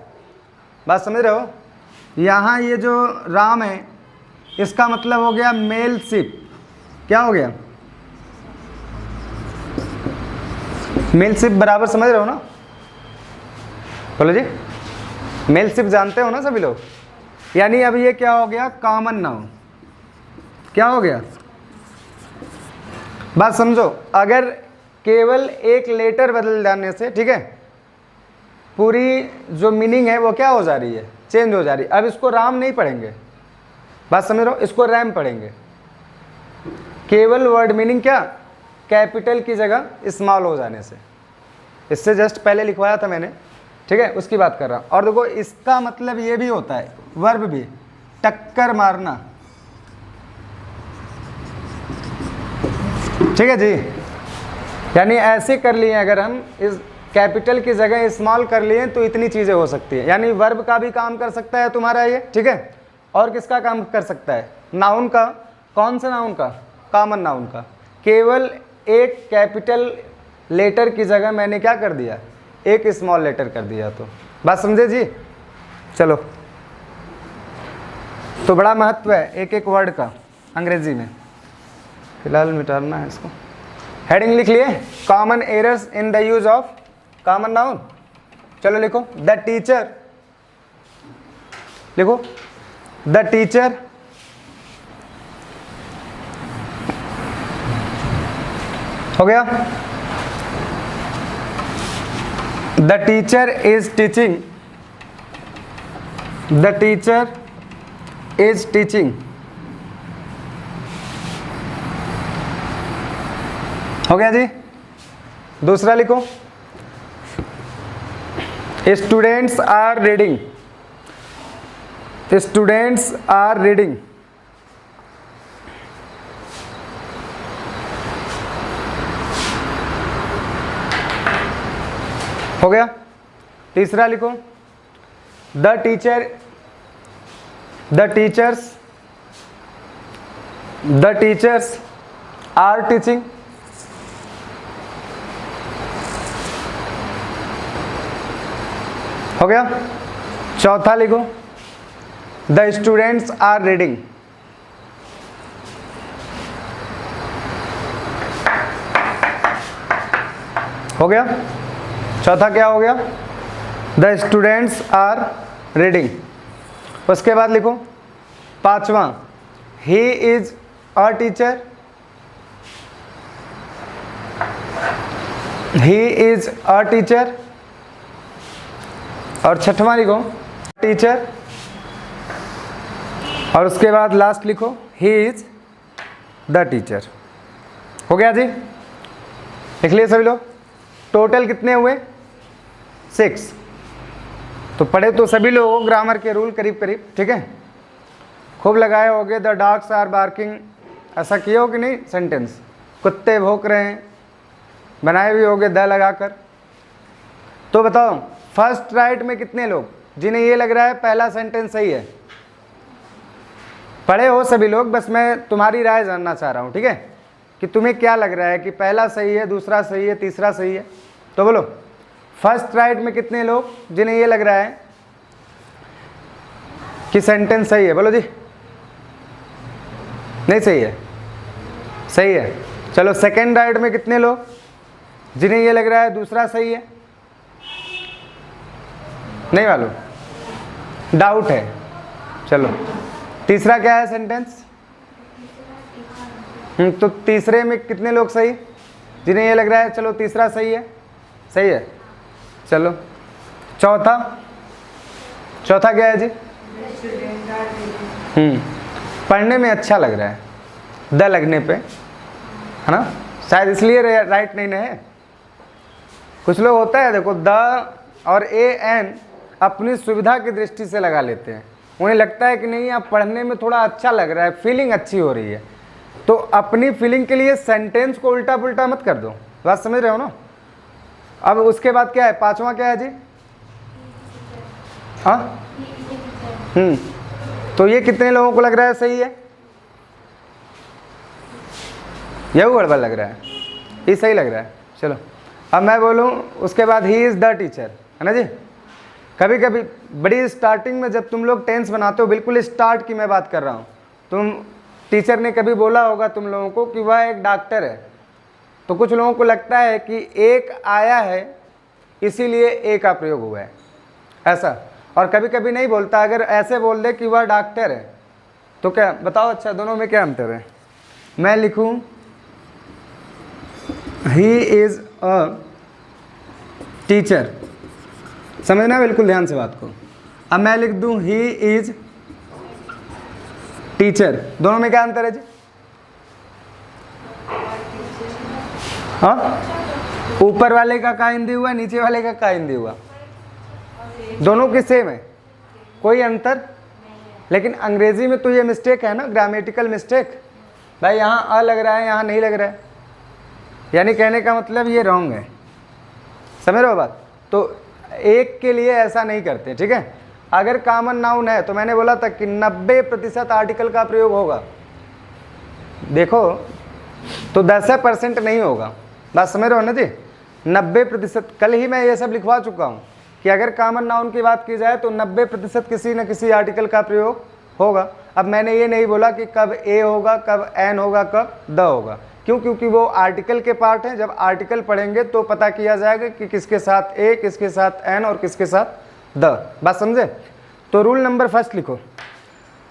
बात समझ रहे हो, यहाँ ये जो राम है इसका मतलब हो गया मेल शिप। क्या हो गया, मेल शिप बराबर, समझ रहे हो ना। बोलो जी, मेल शिप जानते हो ना सभी लोग। यानी अब ये क्या हो गया, कॉमन नाउन। क्या हो गया, बात समझो। अगर केवल एक लेटर बदल जाने से, ठीक है, पूरी जो मीनिंग है वो क्या हो जा रही है, चेंज हो जा रही है। अब इसको राम नहीं पढ़ेंगे, बात समझ रहे हो, इसको रैम पढ़ेंगे। केवल वर्ड मीनिंग क्या, कैपिटल की जगह स्मॉल हो जाने से। इससे जस्ट पहले लिखवाया था मैंने, ठीक है, उसकी बात कर रहा हूँ। और देखो इसका मतलब ये भी होता है, वर्ब भी, टक्कर मारना, ठीक है जी। यानी ऐसे कर लिए अगर हम इस कैपिटल की जगह स्मॉल कर लिए तो इतनी चीज़ें हो सकती है। यानी वर्ब का भी काम कर सकता है तुम्हारा ये, ठीक है। और किसका काम कर सकता है, नाउन का। कौन सा नाउन का, कॉमन नाउन का। केवल एक कैपिटल लेटर की जगह मैंने क्या कर दिया, एक स्मॉल लेटर कर दिया। तो बात समझे जी। चलो, तो बड़ा महत्व है एक एक वर्ड का अंग्रेजी में। फिलहाल मिटाना है इसको। हेडिंग लिख लिए, common errors in the use of common noun. चलो लिखो, द टीचर, लिखो द टीचर हो गया। The teacher is teaching, the teacher is teaching, हो गया जी। दूसरा लिखो, students are reading, students are reading, हो गया। तीसरा लिखो, the teacher, the teachers, the teachers are teaching, हो गया। चौथा लिखो, द स्टूडेंट्स आर रीडिंग, हो गया। चौथा क्या हो गया, द स्टूडेंट्स आर रीडिंग। उसके बाद लिखो पांचवा, he is a teacher, he is a teacher. और छठवां लिखो टीचर, और उसके बाद लास्ट लिखो ही इज द टीचर। हो गया जी, लिख लिए सभी लोग। टोटल कितने हुए, 6। तो पढ़े तो सभी लोग ग्रामर के रूल करीब करीब, ठीक है। खूब लगाए होगे, द डॉग्स आर बार्किंग, ऐसा किए हो कि नहीं सेंटेंस, कुत्ते भौंक रहे हैं, बनाए भी होगे द लगाकर। तो बताओ फर्स्ट राइट में कितने लोग जिन्हें ये लग रहा है पहला सेंटेंस सही है, पढ़े हो सभी लोग, बस मैं तुम्हारी राय जानना चाह रहा हूँ, ठीक है, कि तुम्हें क्या लग रहा है कि पहला सही है, दूसरा सही है, तीसरा सही है। तो बोलो फर्स्ट राइट में कितने लोग जिन्हें ये लग रहा है कि सेंटेंस सही है, बोलो जी। नहीं सही है, सही है। चलो सेकंड राइट में कितने लोग जिन्हें ये लग रहा है दूसरा सही है, नहीं मालूम, डाउट है। चलो तीसरा क्या है सेंटेंस, तो तीसरे में कितने लोग सही जिन्हें ये लग रहा है चलो तीसरा सही है, सही है। चलो चौथा, चौथा क्या है जी, पढ़ने में अच्छा लग रहा है, द लगने पे, है ना, शायद इसलिए राइट नहीं है। कुछ लोग होता है देखो द और ए एन अपनी सुविधा की दृष्टि से लगा लेते हैं, उन्हें लगता है कि नहीं अब पढ़ने में थोड़ा अच्छा लग रहा है, फीलिंग अच्छी हो रही है, तो अपनी फीलिंग के लिए सेंटेंस को उल्टा पुल्टा मत कर दो। बात समझ रहे हो ना। अब उसके बाद क्या है, पांचवा क्या है जी, हाँ तो ये कितने लोगों को लग रहा है सही है, यह गड़बड़ लग रहा है, ये सही लग रहा है। चलो अब मैं बोलूँ उसके बाद ही इज़ द टीचर, है ना जी। कभी कभी बड़ी स्टार्टिंग में जब तुम लोग टेंस बनाते हो, बिल्कुल स्टार्ट की मैं बात कर रहा हूँ, तुम टीचर ने कभी बोला होगा तुम लोगों को कि वह एक डॉक्टर है, तो कुछ लोगों को लगता है कि एक आया है इसीलिए ए का प्रयोग हुआ है, ऐसा। और कभी कभी नहीं बोलता, अगर ऐसे बोल दे कि वह डॉक्टर है तो क्या बताओ, अच्छा दोनों में क्या अंतर है। मैं लिखूं ही इज अ टीचर, समझना बिल्कुल ध्यान से बात को। अब मैं लिख दूं ही इज टीचर, दोनों में क्या अंतर है जी? हाँ, ऊपर वाले का का हिंदी हुआ, नीचे वाले का का हिंदी हुआ, दोनों की सेम है, कोई अंतर। लेकिन अंग्रेजी में तो ये मिस्टेक है ना, ग्रामेटिकल मिस्टेक, भाई यहाँ अ लग रहा है, यहाँ नहीं लग रहा है, यानी कहने का मतलब ये रॉन्ग है, समझ रहे हो बात? तो एक के लिए ऐसा नहीं करते, ठीक है। अगर कॉमन नाउन है तो मैंने बोला था कि 90% आर्टिकल का प्रयोग होगा, देखो तो 10% नहीं होगा, बात समझ रहे हो ना जी? 90%, कल ही मैं ये सब लिखवा चुका हूँ कि अगर कॉमन नाउन की बात की जाए तो 90% किसी न किसी आर्टिकल का प्रयोग होगा। अब मैंने ये नहीं बोला कि कब ए होगा, कब एन होगा, कब द होगा, क्यों? क्योंकि वो आर्टिकल के पार्ट हैं, जब आर्टिकल पढ़ेंगे तो पता किया जाएगा कि किसके साथ ए, किसके साथ एन और किसके साथ द, बात समझे? तो रूल नंबर फर्स्ट लिखो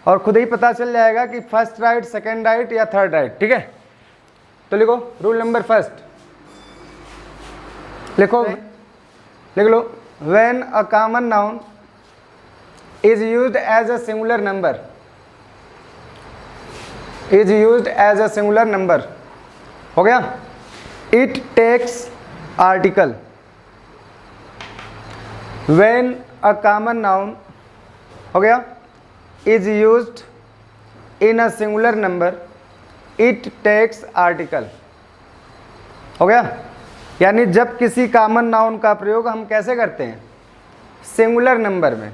और खुद ही पता चल जाएगा कि फर्स्ट राइट, सेकंड राइट या थर्ड राइट, ठीक है। तो लिखो रूल नंबर फर्स्ट, लिखो, लिख लो, when a common noun is used as a singular number, is used as a singular number, हो गया? It takes article. When a common noun, हो गया, is used in a singular number, it takes article, हो गया? यानी जब किसी common noun का प्रयोग हम कैसे करते हैं? सिंगुलर नंबर में,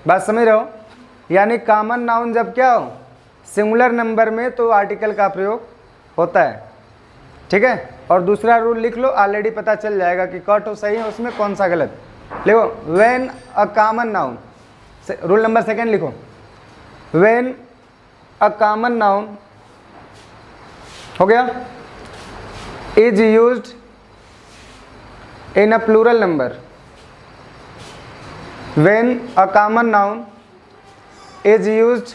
बात समझ रहे हो? यानी कॉमन नाउन जब क्या हो? सिंगुलर नंबर में, तो आर्टिकल का प्रयोग होता है, ठीक है। और दूसरा रूल लिख लो, ऑलरेडी पता चल जाएगा कि कट हो सही है, उसमें कौन सा गलत। लिखो when a common noun, rule number second लिखो, व्हेन अ कॉमन नाउन, हो गया, is used in a plural number, when a common noun is used,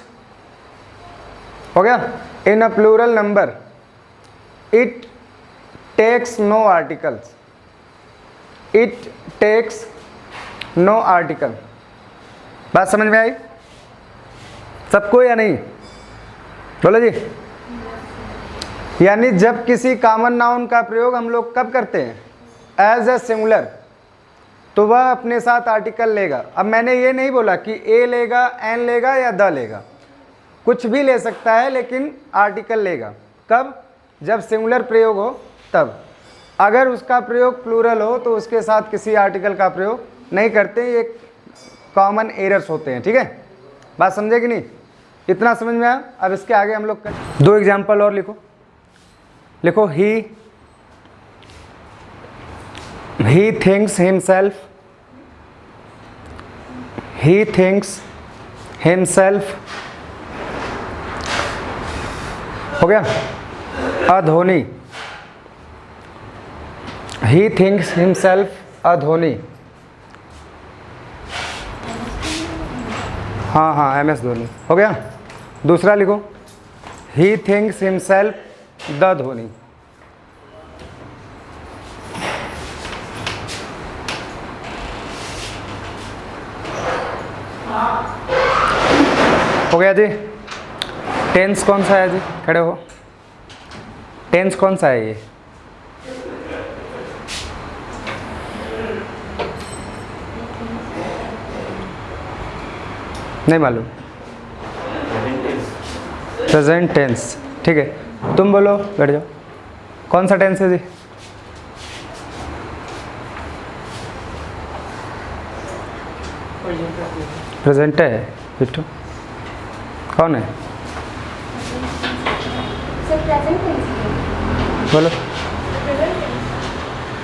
हो गया, in a plural number, it takes no articles, it takes no article, बात समझ में आई सबको या नहीं? बोलो जी। यानी जब किसी कॉमन नाउन का प्रयोग हम लोग कब करते हैं? एज अ सिंगुलर, तो वह अपने साथ आर्टिकल लेगा। अब मैंने ये नहीं बोला कि ए लेगा, एन लेगा या द लेगा, कुछ भी ले सकता है, लेकिन आर्टिकल लेगा। कब? जब सिंगुलर प्रयोग हो तब। अगर उसका प्रयोग प्लूरल हो तो उसके साथ किसी आर्टिकल का प्रयोग नहीं करते, ये कॉमन एरर्स होते हैं, ठीक है। बात समझे कि नहीं? इतना समझ में आया? अब इसके आगे हम लोग दो एग्जाम्पल और लिखो। लिखो he thinks himself, he thinks himself, हो गया, a Dhoni, he thinks himself a Dhoni, हाँ हाँ MS धोनी, हो गया। दूसरा लिखो, he thinks himself the Dhoni, हो गया जी। टेंस कौन सा है जी? खड़े हो। टेंस कौन सा है ये? नहीं मालूम। प्रेजेंट टेंस, ठीक है। तुम बोलो, बैठ जाओ। कौन सा टेंस है जी? प्रेजेंट है बिट्टू। कौन है? बोलो,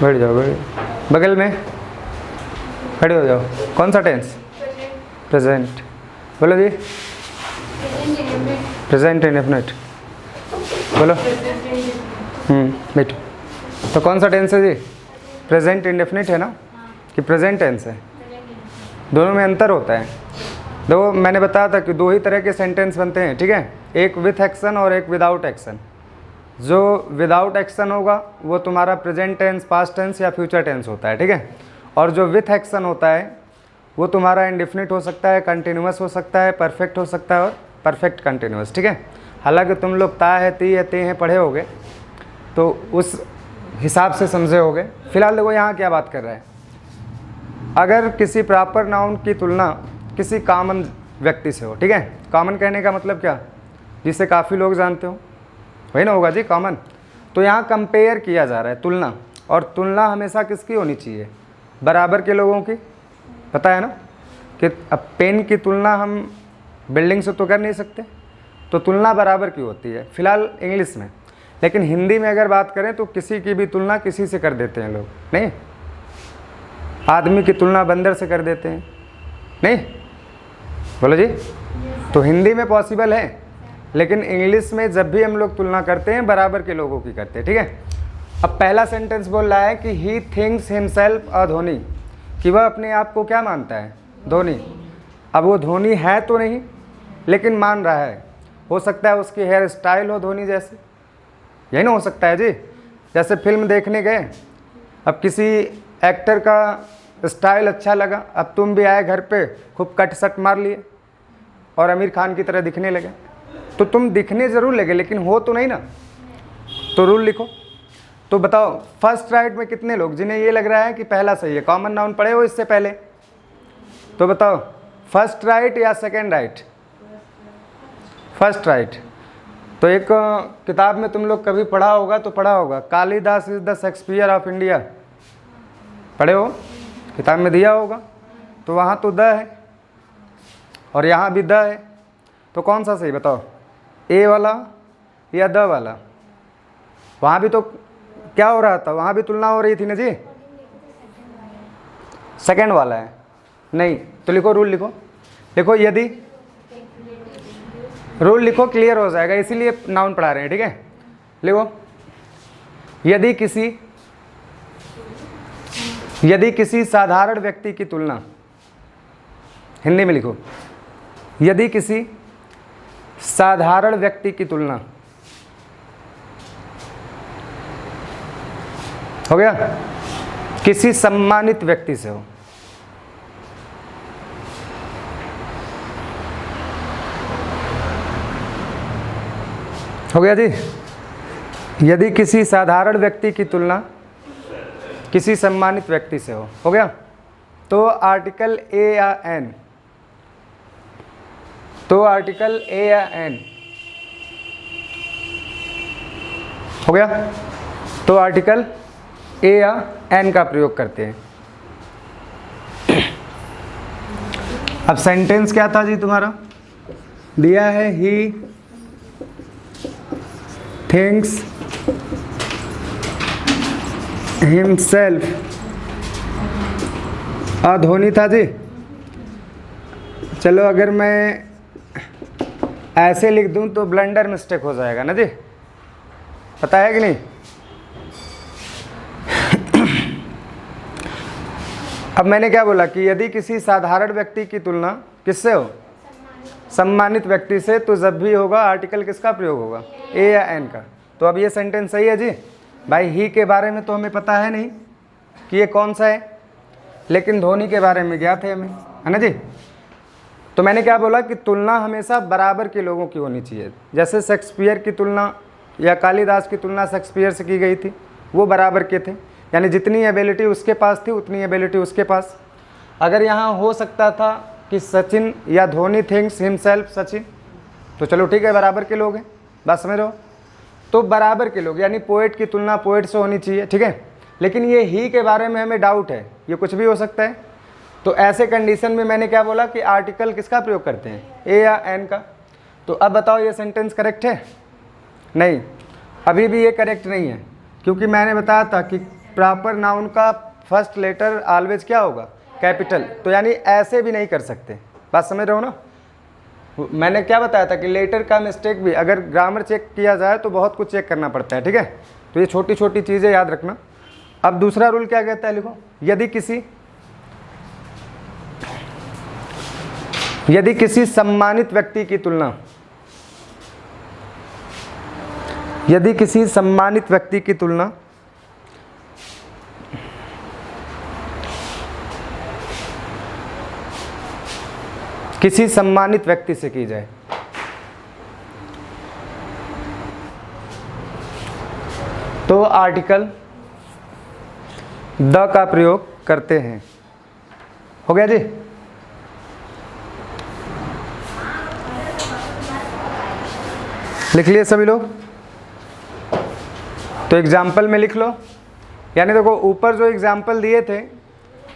बैठ जाओ, बैठ, बगल में खड़े हो जाओ। कौन सा टेंस? प्रेजेंट। बोलो जी। Present indefinite. बोलो। बैठो। तो कौन सा टेंस है जी? प्रेजेंट इंडेफिनिट है ना कि प्रेजेंट टेंस है? दोनों में अंतर होता है। दो, मैंने बताया था कि दो ही तरह के सेंटेंस बनते हैं, ठीक है। एक विथ एक्शन और एक विदाउट एक्शन। जो विदाउट एक्शन होगा वो तुम्हारा प्रेजेंट टेंस, पास्ट टेंस या फ्यूचर टेंस होता है, ठीक है। और जो विथ एक्शन होता है वो तुम्हारा इंडेफिनिट हो सकता है, कंटिन्यूअस हो सकता है, परफेक्ट हो सकता है और परफेक्ट कंटिन्यूअस, ठीक है। हालांकि तुम लोग ता है, ती है, ते हैं पढ़े होगे तो उस हिसाब से समझे होगे। फिलहाल देखो यहाँ क्या बात कर रहा है, अगर किसी प्रॉपर नाउन की तुलना किसी कॉमन व्यक्ति से हो, ठीक है। कॉमन कहने का मतलब क्या, जिसे काफ़ी लोग जानते हो, वही ना होगा जी कॉमन। तो यहाँ कंपेयर किया जा रहा है, तुलना, और तुलना हमेशा किसकी होनी चाहिए, बराबर के लोगों की। पता है ना कि अब पेन की तुलना हम बिल्डिंग से तो कर नहीं सकते, तो तुलना बराबर की होती है फिलहाल इंग्लिश में। लेकिन हिंदी में अगर बात करें तो किसी की भी तुलना किसी से कर देते हैं लोग, नहीं। आदमी की तुलना बंदर से कर देते हैं, नहीं बोलो जी। तो हिंदी में पॉसिबल है, लेकिन इंग्लिश में जब भी हम लोग तुलना करते हैं बराबर के लोगों की करते हैं, ठीक है। अब पहला सेंटेंस बोल रहा है कि ही थिंक्स हिमसेल्फ अ धोनी, कि वह अपने आप को क्या मानता है, धोनी। अब वो धोनी है तो नहीं, लेकिन मान रहा है। हो सकता है उसकी हेयर स्टाइल हो धोनी जैसे, यही ना हो सकता है जी। जैसे फिल्म देखने गए, अब किसी एक्टर का स्टाइल अच्छा लगा, अब तुम भी आए घर पे खूब कट सट मार लिए और आमिर खान की तरह दिखने लगे, तो तुम दिखने ज़रूर लगे लेकिन हो तो नहीं ना। तो रूल लिखो। तो बताओ फर्स्ट राइट में कितने लोग जिन्हें ये लग रहा है कि पहला सही है, कॉमन नाउन पढ़े हो इससे पहले, तो बताओ फर्स्ट राइट या सेकेंड राइट, फर्स्ट राइट। तो एक किताब में तुम लोग कभी पढ़ा होगा तो पढ़ा होगा, Kalidas is the Shakespeare of India, पढ़े हो, किताब में दिया होगा। तो वहाँ तो द है और यहाँ भी द है, तो कौन सा सही बताओ, ए वाला या द वाला। वहाँ भी तो क्या हो रहा था, वहाँ भी तुलना हो रही थी ना जी, सेकंड वाला है नहीं। तो लिखो रूल, लिखो यदि, रूल लिखो, क्लियर हो जाएगा, इसीलिए नाउन पढ़ा रहे हैं, ठीक है। लिखो यदि किसी साधारण व्यक्ति की तुलना, हिंदी में लिखो, यदि किसी साधारण व्यक्ति की तुलना, हो गया, किसी सम्मानित व्यक्ति से हो गया जी। यदि किसी साधारण व्यक्ति की तुलना किसी सम्मानित व्यक्ति से हो गया, तो आर्टिकल ए या एन, तो आर्टिकल ए या एन, हो गया, तो आर्टिकल ए या एन का प्रयोग करते हैं। अब सेंटेंस क्या था जी तुम्हारा, दिया है ही थिंक्स हिमसेल्फ अधोनी था जी। चलो अगर मैं ऐसे लिख दूं तो ब्लंडर मिस्टेक हो जाएगा ना जी, पता है कि नहीं। अब मैंने क्या बोला कि यदि किसी साधारण व्यक्ति की तुलना किससे हो, सम्मानित व्यक्ति से, तो जब भी होगा आर्टिकल किसका प्रयोग होगा, ए या एन का। तो अब ये सेंटेंस सही है जी। भाई ही के बारे में तो हमें पता है नहीं कि ये कौन सा है, लेकिन धोनी के बारे में ज्ञात है हमें, है ना जी। तो मैंने क्या बोला कि तुलना हमेशा बराबर के लोगों की होनी चाहिए। जैसे शेक्सपियर की तुलना या कालिदास की तुलना शेक्सपियर से की गई थी, वो बराबर के थे, यानी जितनी एबिलिटी उसके पास थी उतनी एबिलिटी उसके पास। अगर यहाँ हो सकता था कि सचिन या धोनी थिंक्स हिमसेल्फ सचिन, तो चलो ठीक है, बराबर के लोग हैं, बात समझ रहे हो। तो बराबर के लोग यानी पोएट की तुलना पोएट से होनी चाहिए, ठीक है। लेकिन ये ही के बारे में हमें डाउट है, ये कुछ भी हो सकता है। तो ऐसे कंडीशन में मैंने क्या बोला कि आर्टिकल किसका प्रयोग करते हैं, ए या एन का। तो अब बताओ ये सेंटेंस करेक्ट है, नहीं, अभी भी ये करेक्ट नहीं है, क्योंकि मैंने बताया था कि प्रॉपर नाउन का फर्स्ट लेटर ऑलवेज क्या होगा, कैपिटल। तो यानी ऐसे भी नहीं कर सकते, बात समझ रहे हो ना। मैंने क्या बताया था कि लेटर का मिस्टेक भी अगर ग्रामर चेक किया जाए तो बहुत कुछ चेक करना पड़ता है, ठीक है। तो ये छोटी छोटी चीज़ें याद रखना। अब दूसरा रूल क्या कहता है, लिखो, यदि किसी सम्मानित व्यक्ति की तुलना, यदि किसी सम्मानित व्यक्ति की तुलना किसी सम्मानित व्यक्ति से की जाए तो आर्टिकल द का प्रयोग करते हैं। हो गया जी। लिख लिए सभी लोग? तो एग्जाम्पल में लिख लो। यानी देखो ऊपर जो एग्जाम्पल दिए थे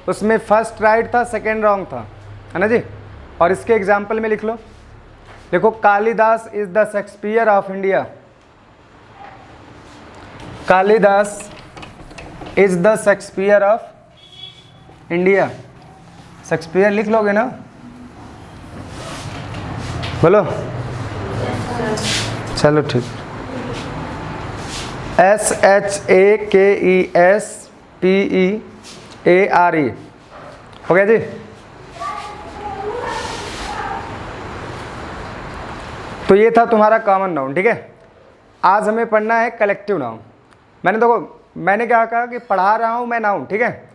उसमें फर्स्ट राइट था, सेकंड रॉन्ग था, है ना जी। और इसके एग्जाम्पल में लिख लो। देखो Kalidas is the Shakespeare of India. Kalidas is the Shakespeare of India. Shakespeare लिख लोगे ना? बोलो। चलो ठीक। SHAKESPEARE। हो गया जी। तो ये था तुम्हारा कॉमन नाउन। ठीक है, आज हमें पढ़ना है कलेक्टिव नाउन। मैंने क्या कहा कि पढ़ा रहा हूँ मैं नाउन, ठीक है,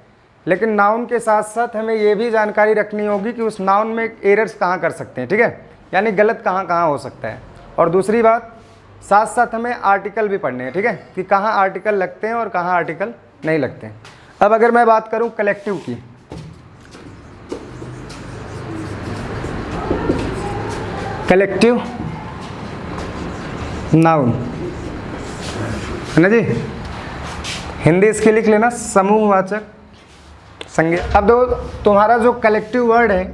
लेकिन नाउन के साथ साथ हमें ये भी जानकारी रखनी होगी कि उस नाउन में एरर्स कहाँ कर सकते हैं। ठीक है, यानी गलत कहाँ कहाँ हो सकता है। और दूसरी बात, साथ साथ हमें आर्टिकल भी पढ़ने हैं। ठीक है, कि कहाँ आर्टिकल लगते हैं और कहाँ आर्टिकल नहीं लगते हैं। अब अगर मैं बात करूँ कलेक्टिव की, कलेक्टिव नाउन, है ना जी। हिंदी इसकी लिख लेना समूहवाचक संज्ञा। अब दो तुम्हारा जो कलेक्टिव वर्ड है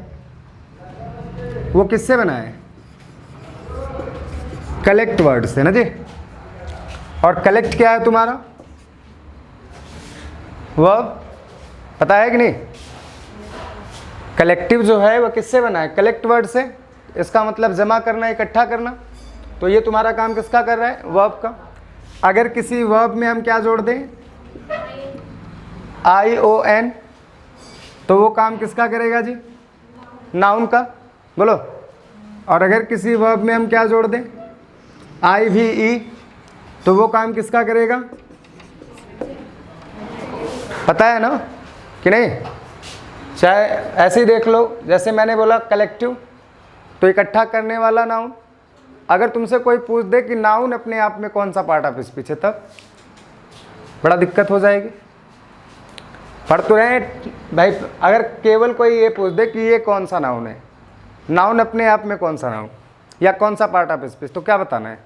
वो किससे बना है? कलेक्ट वर्ड से ना जी। और कलेक्ट क्या है तुम्हारा? वर्ब। पता है कि नहीं? कलेक्टिव जो है वो किससे बना है? कलेक्ट वर्ड से। इसका मतलब जमा करना, इकट्ठा करना। तो ये तुम्हारा काम किसका कर रहा है? वर्ब का। अगर किसी वर्ब में हम क्या जोड़ दें? ION, तो वो काम किसका करेगा जी? नाउन का। बोलो। और अगर किसी वर्ब में हम क्या जोड़ दें? IVE, तो वो काम किसका करेगा? पता है ना कि नहीं? चाहे ऐसे ही देख लो, जैसे मैंने बोला कलेक्टिव, तो इकट्ठा करने वाला नाउन। अगर तुमसे कोई पूछ दे कि नाउन अपने आप में कौन सा पार्ट ऑफ स्पीच है, तब बड़ा दिक्कत हो जाएगी। पढ़ तो रहे भाई। अगर केवल कोई ये पूछ दे कि ये कौन सा नाउन है, नाउन अपने आप में कौन सा नाउन या कौन सा पार्ट ऑफ स्पीच, तो क्या बताना है?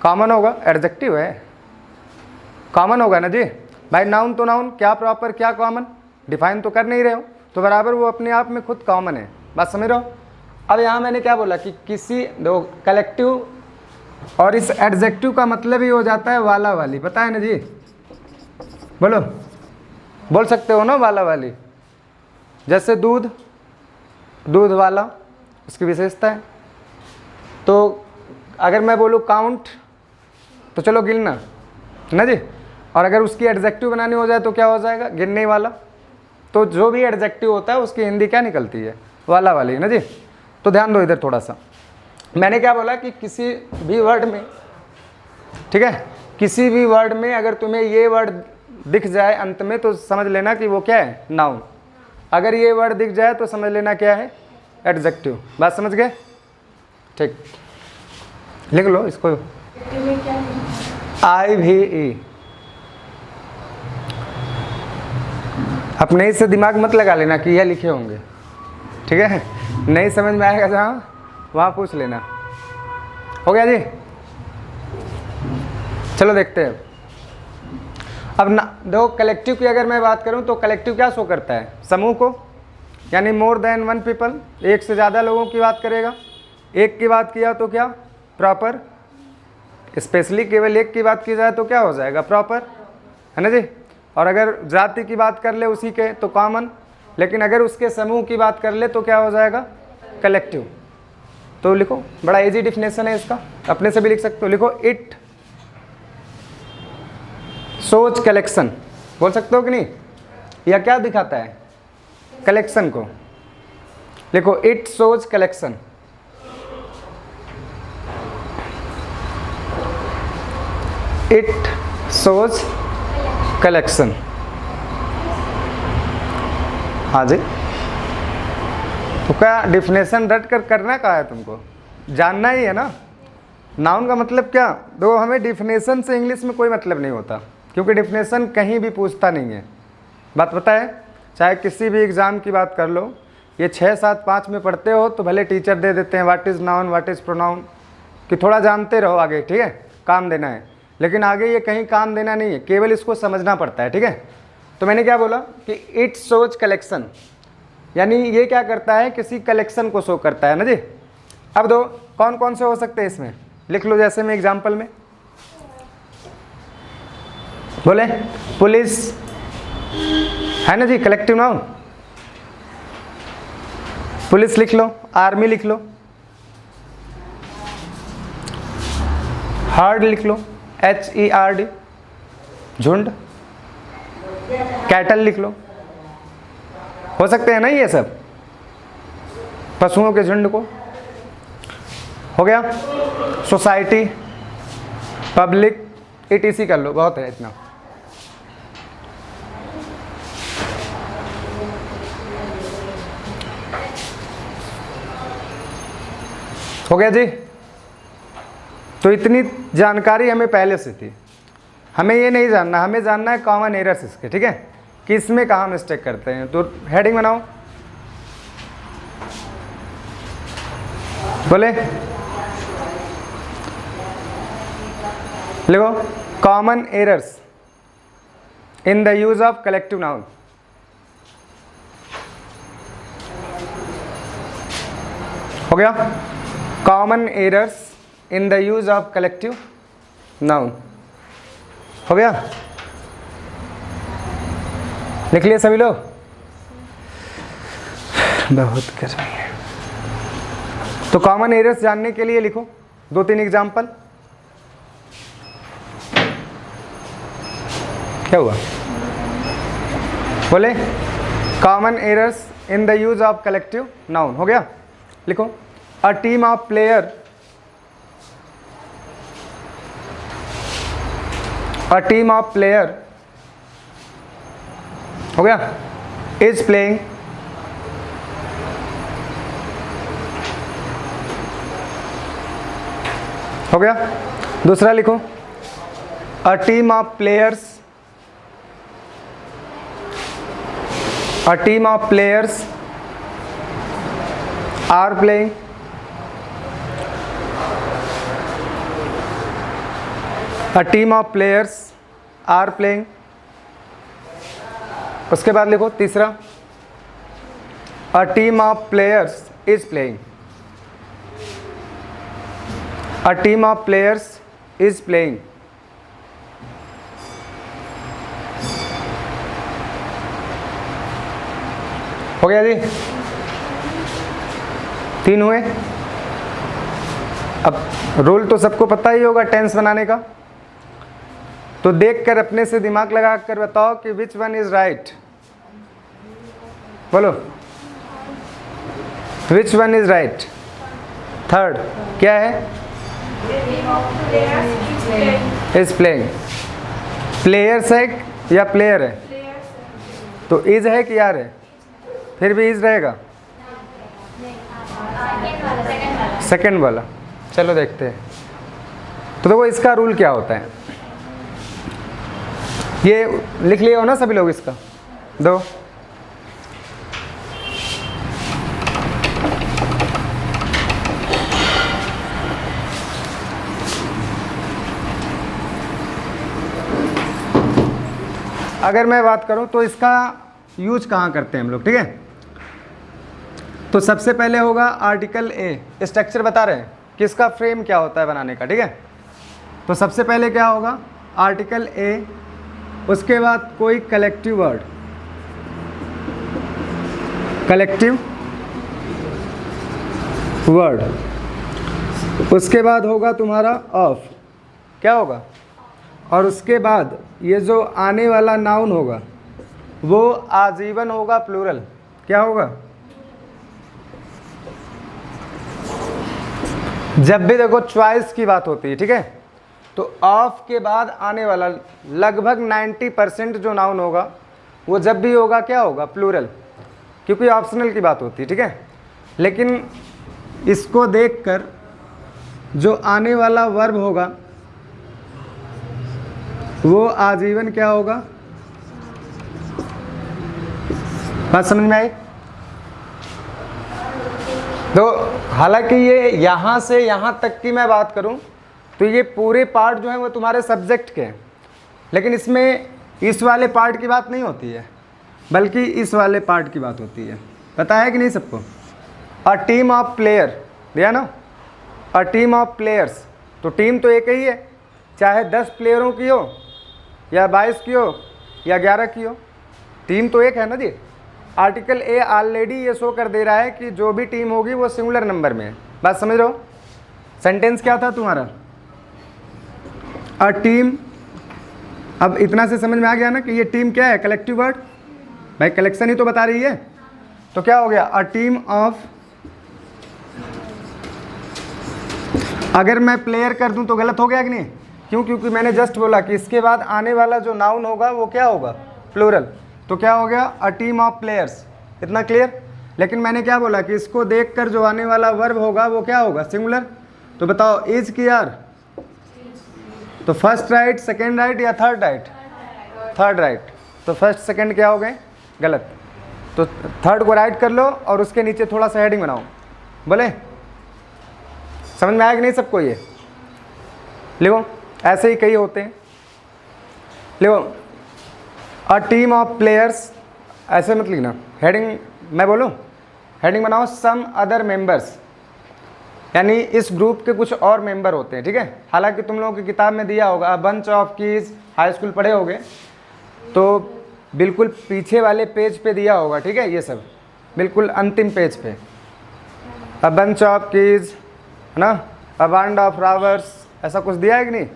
कॉमन होगा, एडजेक्टिव है, कॉमन होगा ना जी भाई। नाउन तो नाउन, क्या प्रॉपर क्या कॉमन, डिफाइन तो कर नहीं रहे हो, तो बराबर वो अपने आप में खुद कॉमन है। बात समझ रहे हो? अब यहाँ मैंने क्या बोला कि किसी दो कलेक्टिव, और इस एडजेक्टिव का मतलब ही हो जाता है वाला वाली। पता है ना जी? बोलो। बोल सकते हो ना वाला वाली। जैसे दूध, दूध वाला, उसकी विशेषता है। तो अगर मैं बोलूँ काउंट, तो चलो गिनना, ना जी। और अगर उसकी एडजेक्टिव बनानी हो जाए तो क्या हो जाएगा? गिनने वाला। तो जो भी एडजेक्टिव होता है उसकी हिंदी क्या निकलती है? वाला वाली, ना जी। तो ध्यान दो इधर थोड़ा सा। मैंने क्या बोला कि किसी भी वर्ड में, ठीक है, किसी भी वर्ड में अगर तुम्हें ये वर्ड दिख जाए अंत में, तो समझ लेना कि वो क्या है? नाउन। अगर ये वर्ड दिख जाए तो समझ लेना क्या है? एडजेक्टिव। बात समझ गए? ठीक, लिख लो इसको। IVE। अपने से दिमाग मत लगा लेना कि यह लिखे होंगे, ठीक है। नहीं समझ में आएगा जहाँ वहाँ पूछ लेना। हो गया जी? चलो देखते हैं। अब ना देखो, कलेक्टिव की अगर मैं बात करूँ तो कलेक्टिव क्या शो करता है? समूह को, यानी मोर देन वन पीपल, एक से ज़्यादा लोगों की बात करेगा। एक की बात किया तो क्या? प्रॉपर। स्पेशली केवल एक की बात की जाए तो क्या हो जाएगा? प्रॉपर, है ना जी। और अगर जाति की बात कर ले उसी के तो कॉमन, लेकिन अगर उसके समूह की बात कर ले तो क्या हो जाएगा? कलेक्टिव। तो लिखो, बड़ा इजी डिफिनेशन है इसका, अपने से भी लिख सकते हो। लिखो, इट सोच कलेक्शन। बोल सकते हो कि नहीं? या क्या दिखाता है? कलेक्शन को। लिखो, इट सोच कलेक्शन। It shows collection. हाँ जी, तो क्या डिफिनेशन रट कर करना क्या है, तुमको जानना ही है ना। नाउन का मतलब क्या, देखो हमें डिफिनेशन से इंग्लिश में कोई मतलब नहीं होता, क्योंकि डिफिनेशन कहीं भी पूछता नहीं है। बात पता है, चाहे किसी भी एग्ज़ाम की बात कर लो, ये 6, 7, 5 में पढ़ते हो तो भले टीचर दे देते हैं what is noun what is pronoun, कि थोड़ा जानते रहो आगे, ठीक है, काम देना है, लेकिन आगे ये कहीं काम देना नहीं है, केवल इसको समझना पड़ता है, ठीक है। तो मैंने क्या बोला कि इट शोज कलेक्शन, यानी ये क्या करता है, किसी कलेक्शन को शो करता है ना जी। अब दो कौन कौन से हो सकते हैं इसमें, लिख लो, जैसे मैं एग्जाम्पल में बोले पुलिस है ना जी, कलेक्टिव नाउन, पुलिस लिख लो, आर्मी लिख लो, हार्ड लिख लो, HERD, झुंड, कैटल लिख लो, हो सकते हैं ना ये सब, पशुओं के झुंड को, हो गया। सोसाइटी, पब्लिक, ETC कर लो, बहुत है इतना। हो गया जी। तो इतनी जानकारी हमें पहले से थी, हमें ये नहीं जानना, हमें जानना है कॉमन एरर्स इसके, ठीक है, कि इसमें कहाँ मिस्टेक करते हैं। तो हेडिंग बनाओ, बोले लिखो common errors in the use of collective noun. हो गया, common errors in the use of collective noun, हो गया, लिख लिए सभी लोग, बहुत कर रही है। तो कॉमन एरर्स जानने के लिए लिखो 2-3 एग्जाम्पल। क्या हुआ, बोले common errors in the use of collective noun, हो गया, लिखो a team of player, a team of player, हो गया, is playing, हो गया। दूसरा लिखो a team of players, a team of players are playing, A team of players are playing। उसके बाद लिखो तीसरा, A team of players is playing, A team of players is playing। हो गया जी, 3 हुए। अब रूल तो सबको पता ही होगा टेंस बनाने का, तो देखकर अपने से दिमाग लगा कर बताओ कि विच वन इज राइट, बोलो which one is right. Third क्या है, इज प्लेइंग, प्लेयर्स है या प्लेयर है, तो इज है कि यार है, फिर भी इज रहेगा, सेकंड वाला। चलो देखते हैं। तो देखो इसका रूल क्या होता है, ये लिख लिया हो ना सभी लोग, इसका दो, अगर मैं बात करूं तो इसका यूज कहाँ करते हैं हम लोग, ठीक है। तो सबसे पहले होगा आर्टिकल ए, स्ट्रक्चर बता रहे हैं कि इसका फ्रेम क्या होता है बनाने का, ठीक है। तो सबसे पहले क्या होगा, आर्टिकल ए, उसके बाद कोई कलेक्टिव वर्ड, कलेक्टिव वर्ड, उसके बाद होगा तुम्हारा ऑफ, क्या होगा, और उसके बाद ये जो आने वाला नाउन होगा वो आजीवन होगा प्लूरल, क्या होगा, जब भी देखो चॉइस की बात होती है, ठीक है, तो ऑफ के बाद आने वाला लगभग 90% जो नाउन होगा वो जब भी होगा क्या होगा, प्लूरल, क्योंकि ऑप्शनल की बात होती है, ठीक है। लेकिन इसको देखकर जो आने वाला वर्ब होगा वो आजीवन क्या होगा, बात समझ में आई? तो हालांकि ये यहाँ से यहाँ तक की मैं बात करूँ तो ये पूरे पार्ट जो है वो तुम्हारे सब्जेक्ट के हैं, लेकिन इसमें इस वाले पार्ट की बात नहीं होती है, बल्कि इस वाले पार्ट की बात होती है। पता है कि नहीं सबको? अ टीम ऑफ प्लेयर दिया ना, अ टीम ऑफ प्लेयर्स, तो टीम तो एक ही है, चाहे 10 प्लेयरों की हो या 22 की हो या 11 की हो, टीम तो एक है ना जी। आर्टिकल ए ऑलरेडी ये शो कर दे रहा है कि जो भी टीम होगी वो सिंगुलर नंबर में है। बात समझ रहे हो? सेंटेंस क्या था तुम्हारा, अ टीम। अब इतना से समझ में आ गया ना कि ये टीम क्या है, कलेक्टिव वर्ड, भाई कलेक्शन ही तो बता रही है। तो क्या हो गया, अ टीम ऑफ, अगर मैं प्लेयर कर दूं तो गलत हो गया कि नहीं? क्यों? क्योंकि मैंने जस्ट बोला कि इसके बाद आने वाला जो नाउन होगा वो क्या होगा, प्लूरल। तो क्या हो गया, अ टीम ऑफ प्लेयर्स, इतना क्लियर। लेकिन मैंने क्या बोला कि इसको देखकर जो आने वाला वर्ब होगा वो क्या होगा, सिंगुलर। तो बताओ इज की आर, तो फर्स्ट राइट, सेकेंड राइट या थर्ड राइट? Third right. तो फर्स्ट सेकेंड क्या हो गए, गलत। तो थर्ड को राइट कर लो और उसके नीचे थोड़ा सा हेडिंग बनाओ, बोले समझ में आया कि नहीं सबको? ये लिखो, ऐसे ही कई होते हैं। लिखो अ टीम ऑफ प्लेयर्स, ऐसे मत लिखना, हेडिंग मैं बोलूँ, हेडिंग बनाओ सम अदर मेंबर्स, यानी इस ग्रुप के कुछ और मेंबर होते हैं, ठीक है। हालांकि तुम लोगों की किताब में दिया होगा a bunch of keys, high school पढ़े होगे तो बिल्कुल पीछे वाले पेज पे दिया होगा, ठीक है। ये सब बिल्कुल अंतिम पेज पे, अ बंच ऑफ कीज है ना, अ बैंड ऑफ रॉबर्स, ऐसा कुछ दिया है कि नहीं?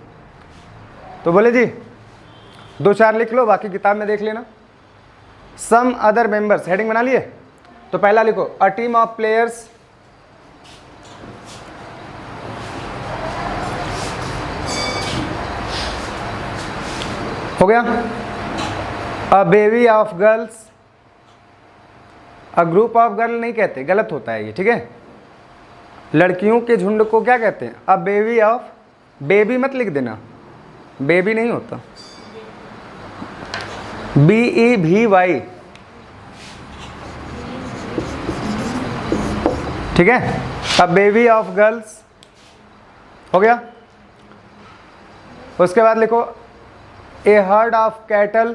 तो बोले जी 2-4 लिख लो, बाकी किताब में देख लेना। सम अदर मेंबर्स, हेडिंग बना लिए। तो पहला लिखो अ टीम ऑफ प्लेयर्स, हो गया। A baby of girls, a group of girl नहीं कहते, गलत होता है ये, ठीक है। लड़कियों के झुंड को क्या कहते हैं, अ बेबी ऑफ, बेबी मत लिख देना, बेबी नहीं होता, BEBY, ठीक है। अ बेबी ऑफ गर्ल्स हो गया। उसके बाद लिखो ए हर्ड ऑफ कैटल।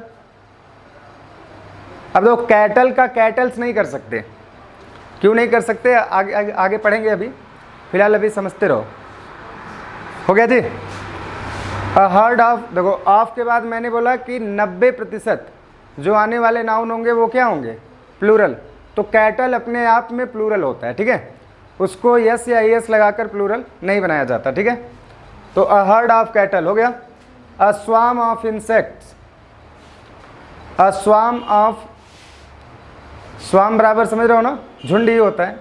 अब देखो कैटल का कैटल्स नहीं कर सकते, क्यों नहीं कर सकते, आगे आगे, आगे पढ़ेंगे, अभी फिलहाल अभी समझते रहो। हो गया जी। अ हर्ड ऑफ, देखो ऑफ के बाद मैंने बोला कि 90% जो आने वाले नाउन होंगे वो क्या होंगे, प्लूरल। तो कैटल अपने आप में प्लूरल होता है, ठीक है, उसको यस या एस लगाकर प्लूरल नहीं बनाया जाता, ठीक है। तो अ हर्ड ऑफ कैटल हो गया। A swarm of insects, a swarm of, swarm बराबर समझ रहे हो ना, झुंड ही होता है।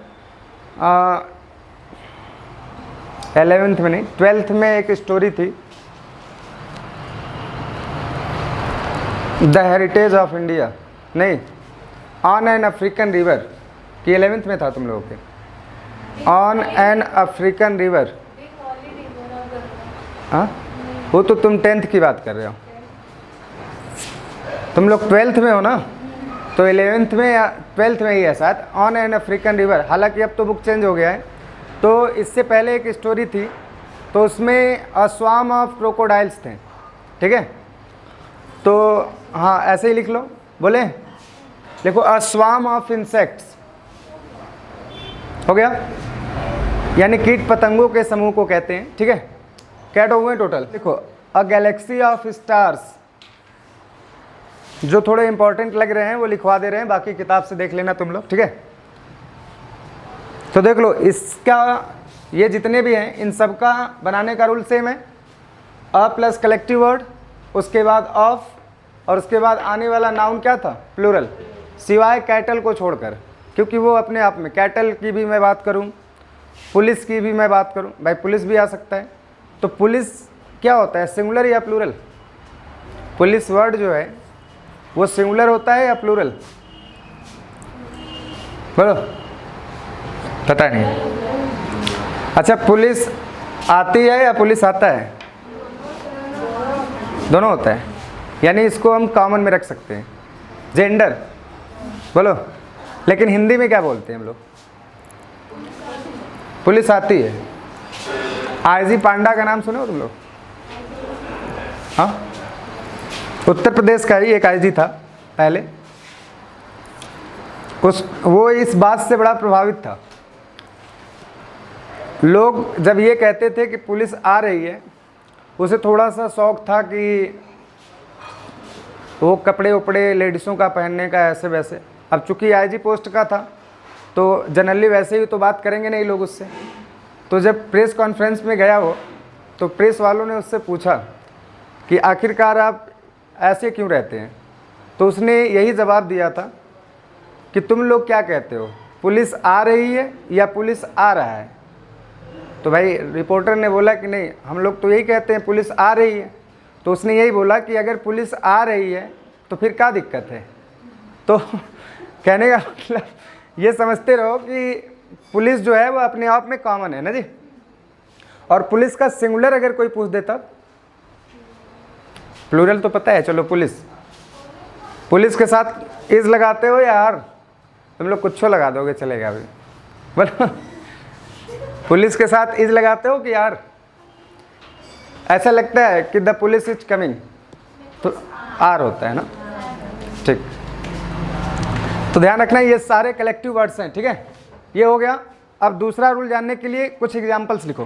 11th में नहीं, 12th में एक स्टोरी थी, द हेरिटेज ऑफ इंडिया, नहीं, ऑन एन अफ्रीकन रिवर, कि 11th में था तुम लोगों के, ऑन एन अफ्रीकन रिवर। हाँ, वो तो तुम 10th की बात कर रहे हो, तुम लोग 12th में हो ना, तो 11th में या 12th में ही है शायद, ऑन एन अफ्रीकन रिवर। हालांकि अब तो बुक चेंज हो गया है। तो इससे पहले एक स्टोरी थी, तो उसमें अ स्वार्म ऑफ क्रोकोडाइल्स थे, ठीक है। तो हाँ ऐसे ही लिख लो, बोले देखो अ स्वार्म ऑफ इंसेक्ट्स हो गया, यानी कीट पतंगों के समूह को कहते हैं, ठीक है। क्या हो हुए टोटल, देखो अ गैलेक्सी ऑफ स्टार्स, जो थोड़े इंपॉर्टेंट लग रहे हैं वो लिखवा दे रहे हैं, बाकी किताब से देख लेना तुम लोग, ठीक है। तो देख लो इसका, ये जितने भी हैं इन सब का बनाने का रूल सेम है, अ प्लस कलेक्टिव वर्ड, उसके बाद ऑफ, और उसके बाद आने वाला नाउन क्या था, प्लूरल, सिवाय कैटल को छोड़कर, क्योंकि वो अपने आप में, कैटल की भी मैं बात करूं, पुलिस की भी मैं बात करूं, भाई पुलिस भी आ सकता है, तो पुलिस क्या होता है, सिंगुलर या प्लूरल? पुलिस वर्ड जो है वो सिंगुलर होता है या प्लूरल? बोलो, पता नहीं। अच्छा, पुलिस आती है या पुलिस आता है? दोनों होता है, यानी इसको हम कॉमन में रख सकते हैं, जेंडर। बोलो, लेकिन हिंदी में क्या बोलते हैं हम लोग? पुलिस आती है। आईजी पांडा का नाम सुने हो तुम लोग? हाँ, उत्तर प्रदेश का ही एक आईजी था पहले। वो इस बात से बड़ा प्रभावित था, लोग जब ये कहते थे कि पुलिस आ रही है, उसे थोड़ा सा शौक था कि वो कपड़े उपड़े लेडीज़ों का पहनने का, ऐसे वैसे। अब चूंकि आईजी पोस्ट का था तो जनरली वैसे ही तो बात करेंगे नहीं लोग उससे। तो जब प्रेस कॉन्फ्रेंस में गया वो, तो प्रेस वालों ने उससे पूछा कि आखिरकार आप ऐसे क्यों रहते हैं? तो उसने यही जवाब दिया था कि तुम लोग क्या कहते हो, पुलिस आ रही है या पुलिस आ रहा है? तो भाई रिपोर्टर ने बोला कि नहीं, हम लोग तो यही कहते हैं पुलिस आ रही है। तो उसने यही बोला कि अगर पुलिस आ रही है तो फिर क्या दिक्कत है? तो कहने का मतलब ये समझते रहो कि पुलिस जो है वो अपने आप में कॉमन है ना जी। और पुलिस का सिंगुलर अगर कोई पूछ देता, प्लूरल तो पता है, चलो पुलिस के साथ इज लगाते हो यार, तुम लोग कुछ लगा दोगे चलेगा अभी, बोलो। पुलिस के साथ इज लगाते हो कि यार? ऐसा लगता है कि द पुलिस इज कमिंग, तो आर होता है ना, ठीक। तो ध्यान रखना ये सारे कलेक्टिव वर्ड्स हैं, ठीक है। ये हो गया। अब दूसरा रूल जानने के लिए कुछ एग्जाम्पल्स लिखो।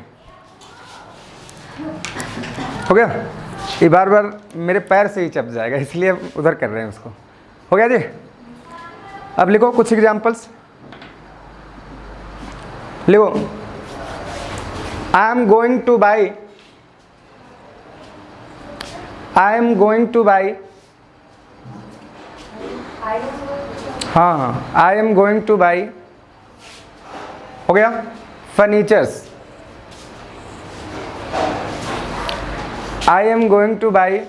हो गया? ये बार बार मेरे पैर से ही चप जाएगा, इसलिए उधर कर रहे हैं उसको। हो गया जी? अब लिखो कुछ एग्जाम्पल्स, लिखो। I am going to buy, I am going to buy, हाँ, I am going to buy. हो गया? Furnitures, I am going to buy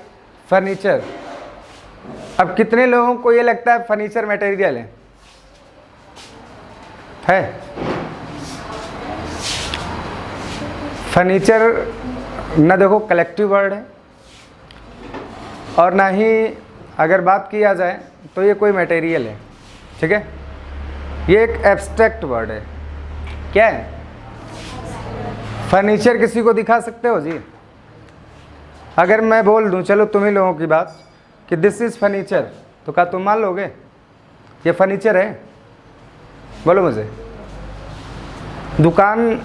furniture. अब कितने लोगों को ये लगता है फर्नीचर मटेरियल है? फर्नीचर ना देखो कलेक्टिव वर्ड है, और ना ही अगर बात किया जाए तो ये कोई मटेरियल है, ठीक है। ये एक एब्स्ट्रैक्ट वर्ड है। क्या है? फर्नीचर किसी को दिखा सकते हो जी? अगर मैं बोल दूं, चलो तुम्ही लोगों की बात, कि दिस इज़ फर्नीचर, तो क्या तुम मान लोगे ये फर्नीचर है? बोलो मुझे। दुकान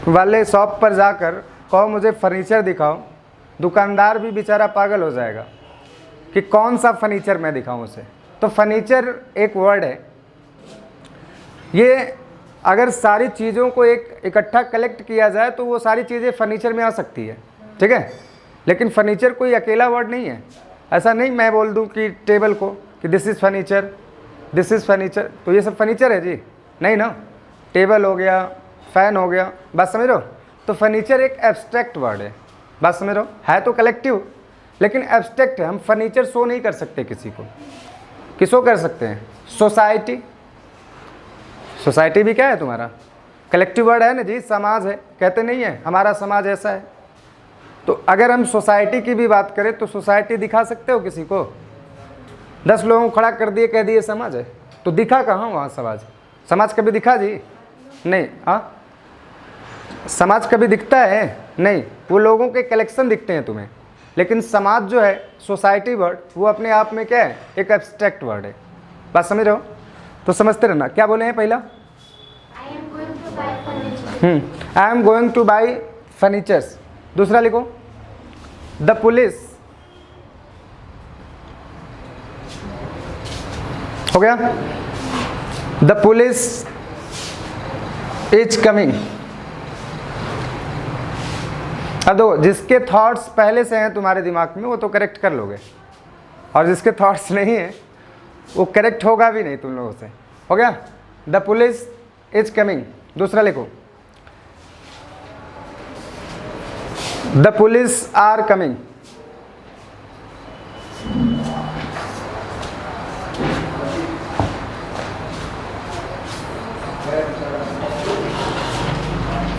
वाले शॉप पर जाकर कहो मुझे फर्नीचर दिखाओ, दुकानदार भी बेचारा पागल हो जाएगा कि कौन सा फर्नीचर मैं दिखाऊं उसे। तो फर्नीचर एक वर्ड है। ये अगर सारी चीज़ों को एक इकट्ठा कलेक्ट किया जाए तो वो सारी चीज़ें फर्नीचर में आ सकती है, ठीक है। लेकिन फर्नीचर कोई अकेला वर्ड नहीं है। ऐसा नहीं मैं बोल दूं कि टेबल को कि this is furniture, this is furniture, तो ये सब फर्नीचर है जी? नहीं ना। टेबल हो गया, फ़ैन हो गया, बात समझ रहे हो? तो फर्नीचर एक एब्स्ट्रैक्ट वर्ड है, बात समझ रहे हो? है तो कलेक्टिव लेकिन एब्स्ट्रैक्ट है। हम फर्नीचर शो नहीं कर सकते किसी को। किसको कर सकते हैं? सोसाइटी। सोसाइटी भी क्या है तुम्हारा? कलेक्टिव वर्ड है ना जी। समाज है, कहते नहीं है हमारा समाज ऐसा है। तो अगर हम सोसाइटी की भी बात करें तो सोसाइटी दिखा सकते हो किसी को? 10 लोगों को खड़ा कर दिए, कह दिए समाज है, तो दिखा कहाँ वहाँ समाज? समाज कभी दिखा जी? नहीं। हाँ, समाज कभी दिखता है? नहीं। वो लोगों के कलेक्शन दिखते हैं तुम्हें। लेकिन समाज जो है, सोसाइटी वर्ड, वो अपने आप में क्या है? एक एब्स्ट्रैक्ट वर्ड है। बात समझ रहे हो? तो समझते रहना। क्या बोले हैं पहला? आई am going to by furnitures. दूसरा लिखो, द पुलिस। हो गया? The police is coming. अब दो, जिसके थॉट्स पहले से हैं तुम्हारे दिमाग में वो तो करेक्ट कर लोगे, और जिसके थॉट्स नहीं है वो करेक्ट होगा भी नहीं तुम लोगों से। हो गया? The police is coming. दूसरा लिखो, द पुलिस आर कमिंग।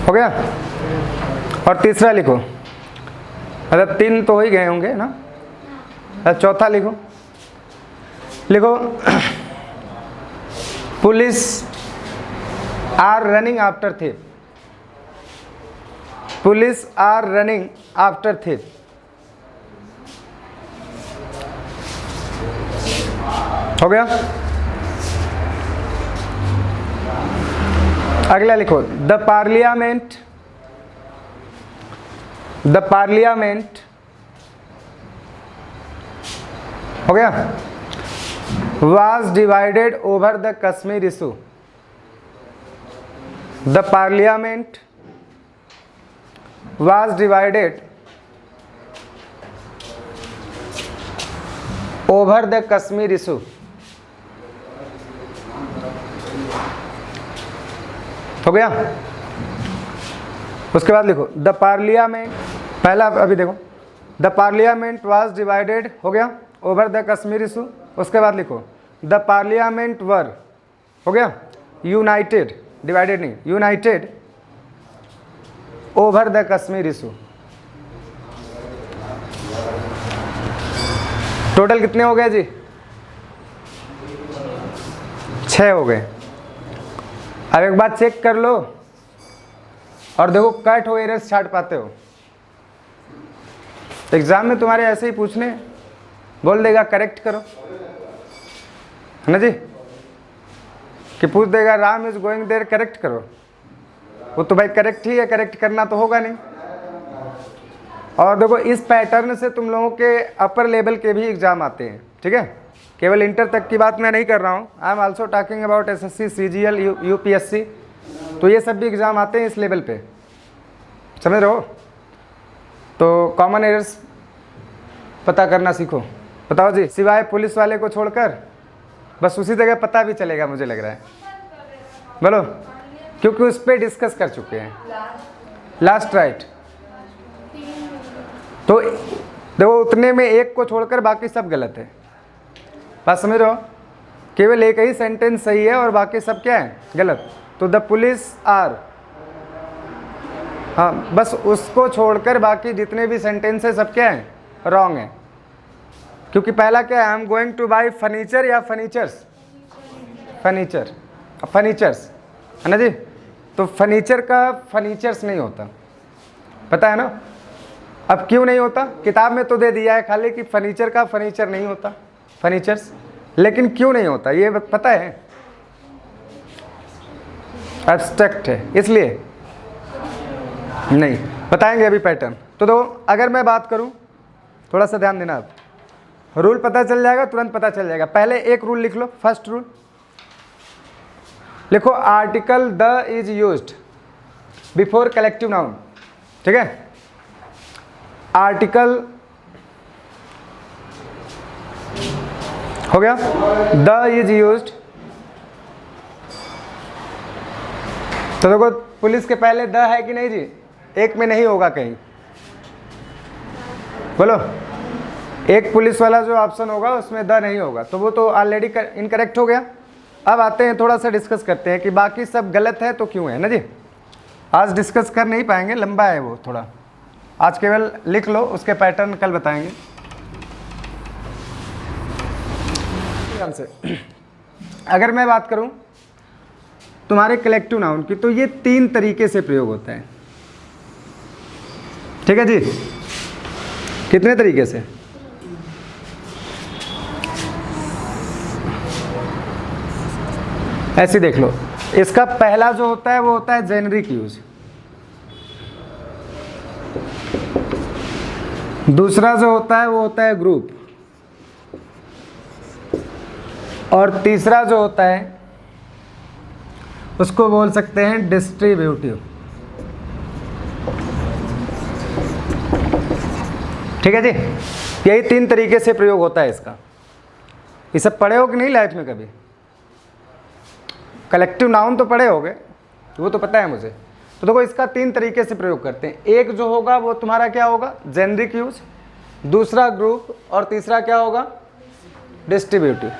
हो गया। और तीसरा लिखो, मतलब 3 तो हो ही गए होंगे ना। चौथा लिखो, police are running after thief. Police are running after thief. हो गया। अगला लिखो, द पार्लियामेंट हो गया, was divided over the Kashmir issue। The parliament was divided over the Kashmir issue। हो गया। उसके बाद लिखो, द पार्लियामेंट, पहला अभी देखो, द पार्लियामेंट वाज डिवाइडेड, हो गया, ओवर द कश्मीर इशू। उसके बाद लिखो, द पार्लियामेंट वर, हो गया, यूनाइटेड, डिवाइडेड नहीं, United over the Kashmir issue. Total कितने हो गए जी? 6 हो गए। अब एक बात चेक कर लो और देखो कट हो एरर्स छाट पाते हो। एग्जाम में तुम्हारे ऐसे ही पूछने, बोल देगा करेक्ट करो, है ना जी, कि पूछ देगा Ram is going there, correct करो। वो तो भाई करेक्ट ही है, करेक्ट करना तो होगा नहीं। और देखो इस पैटर्न से तुम लोगों के अपर लेवल के भी एग्जाम आते हैं, ठीक है, केवल इंटर तक की बात मैं नहीं कर रहा हूँ। I am also talking about SSC, CGL, UPSC, तो ये सब भी एग्ज़ाम आते हैं इस लेवल पे, समझ रहे हो। तो कॉमन एरर्स पता करना सीखो। बताओ जी, सिवाय पुलिस वाले को छोड़कर बस उसी जगह पता भी चलेगा मुझे लग रहा है, बोलो, क्योंकि उस पर डिस्कस कर चुके हैं। Last right. तो देखो उतने में एक को छोड़कर बाकी सब गलत है, बात समझ रहे हो। केवल एक ही सेंटेंस सही है और बाकी सब क्या है, गलत। तो द पुलिस आर, हाँ, बस उसको छोड़कर बाकी जितने भी सेंटेंस है सब क्या है, रॉन्ग है। क्योंकि पहला क्या है, आई am going to buy furniture या फर्नीचर्स, फर्नीचर, फर्नीचर्स, है ना जी। तो फर्नीचर का फर्नीचर्स नहीं होता, पता है ना। अब क्यों नहीं होता, किताब में तो दे दिया है खाली कि फर्नीचर का फर्नीचर नहीं होता, फर्नीचर्स, लेकिन क्यों नहीं होता ये पता है, एब्स्ट्रैक्ट है इसलिए नहीं बताएंगे अभी पैटर्न। तो दो, अगर मैं बात करूं, थोड़ा सा ध्यान देना, आप रूल पता चल जाएगा, तुरंत पता चल जाएगा। पहले एक रूल लिख लो, फर्स्ट रूल लिखो, article the is used before collective noun, ठीक है। आर्टिकल हो गया, द इज यूज्ड, तो देखो पुलिस के पहले द है कि नहीं जी, एक में नहीं होगा कहीं, बोलो, एक पुलिस वाला जो ऑप्शन होगा उसमें द नहीं होगा, तो वो तो ऑलरेडी इनकरेक्ट हो गया। अब आते हैं थोड़ा सा डिस्कस करते हैं कि बाकी सब गलत है तो क्यों है ना जी। आज डिस्कस कर नहीं पाएंगे, लंबा है वो थोड़ा, आज केवल लिख लो, उसके पैटर्न कल बताएंगे। अगर मैं बात करूं तुम्हारे कलेक्टिव नाउन की, तो ये 3 तरीके से प्रयोग होता है, ठीक है जी। कितने तरीके से, ऐसे देख लो। इसका पहला जो होता है वो होता है जेनरिक यूज, दूसरा जो होता है वो होता है ग्रुप, और तीसरा जो होता है उसको बोल सकते हैं डिस्ट्रीब्यूटिव, ठीक है जी। यही 3 तरीके से प्रयोग होता है इसका। ये सब पढ़े हो कि नहीं लाइफ में कभी? कलेक्टिव नाउन तो पढ़े होगे, वो तो पता है मुझे, तो देखो इसका 3 तरीके से प्रयोग करते हैं। एक जो होगा वो तुम्हारा क्या होगा, जेनरिक यूज, दूसरा ग्रुप, और तीसरा क्या होगा, डिस्ट्रीब्यूटिव।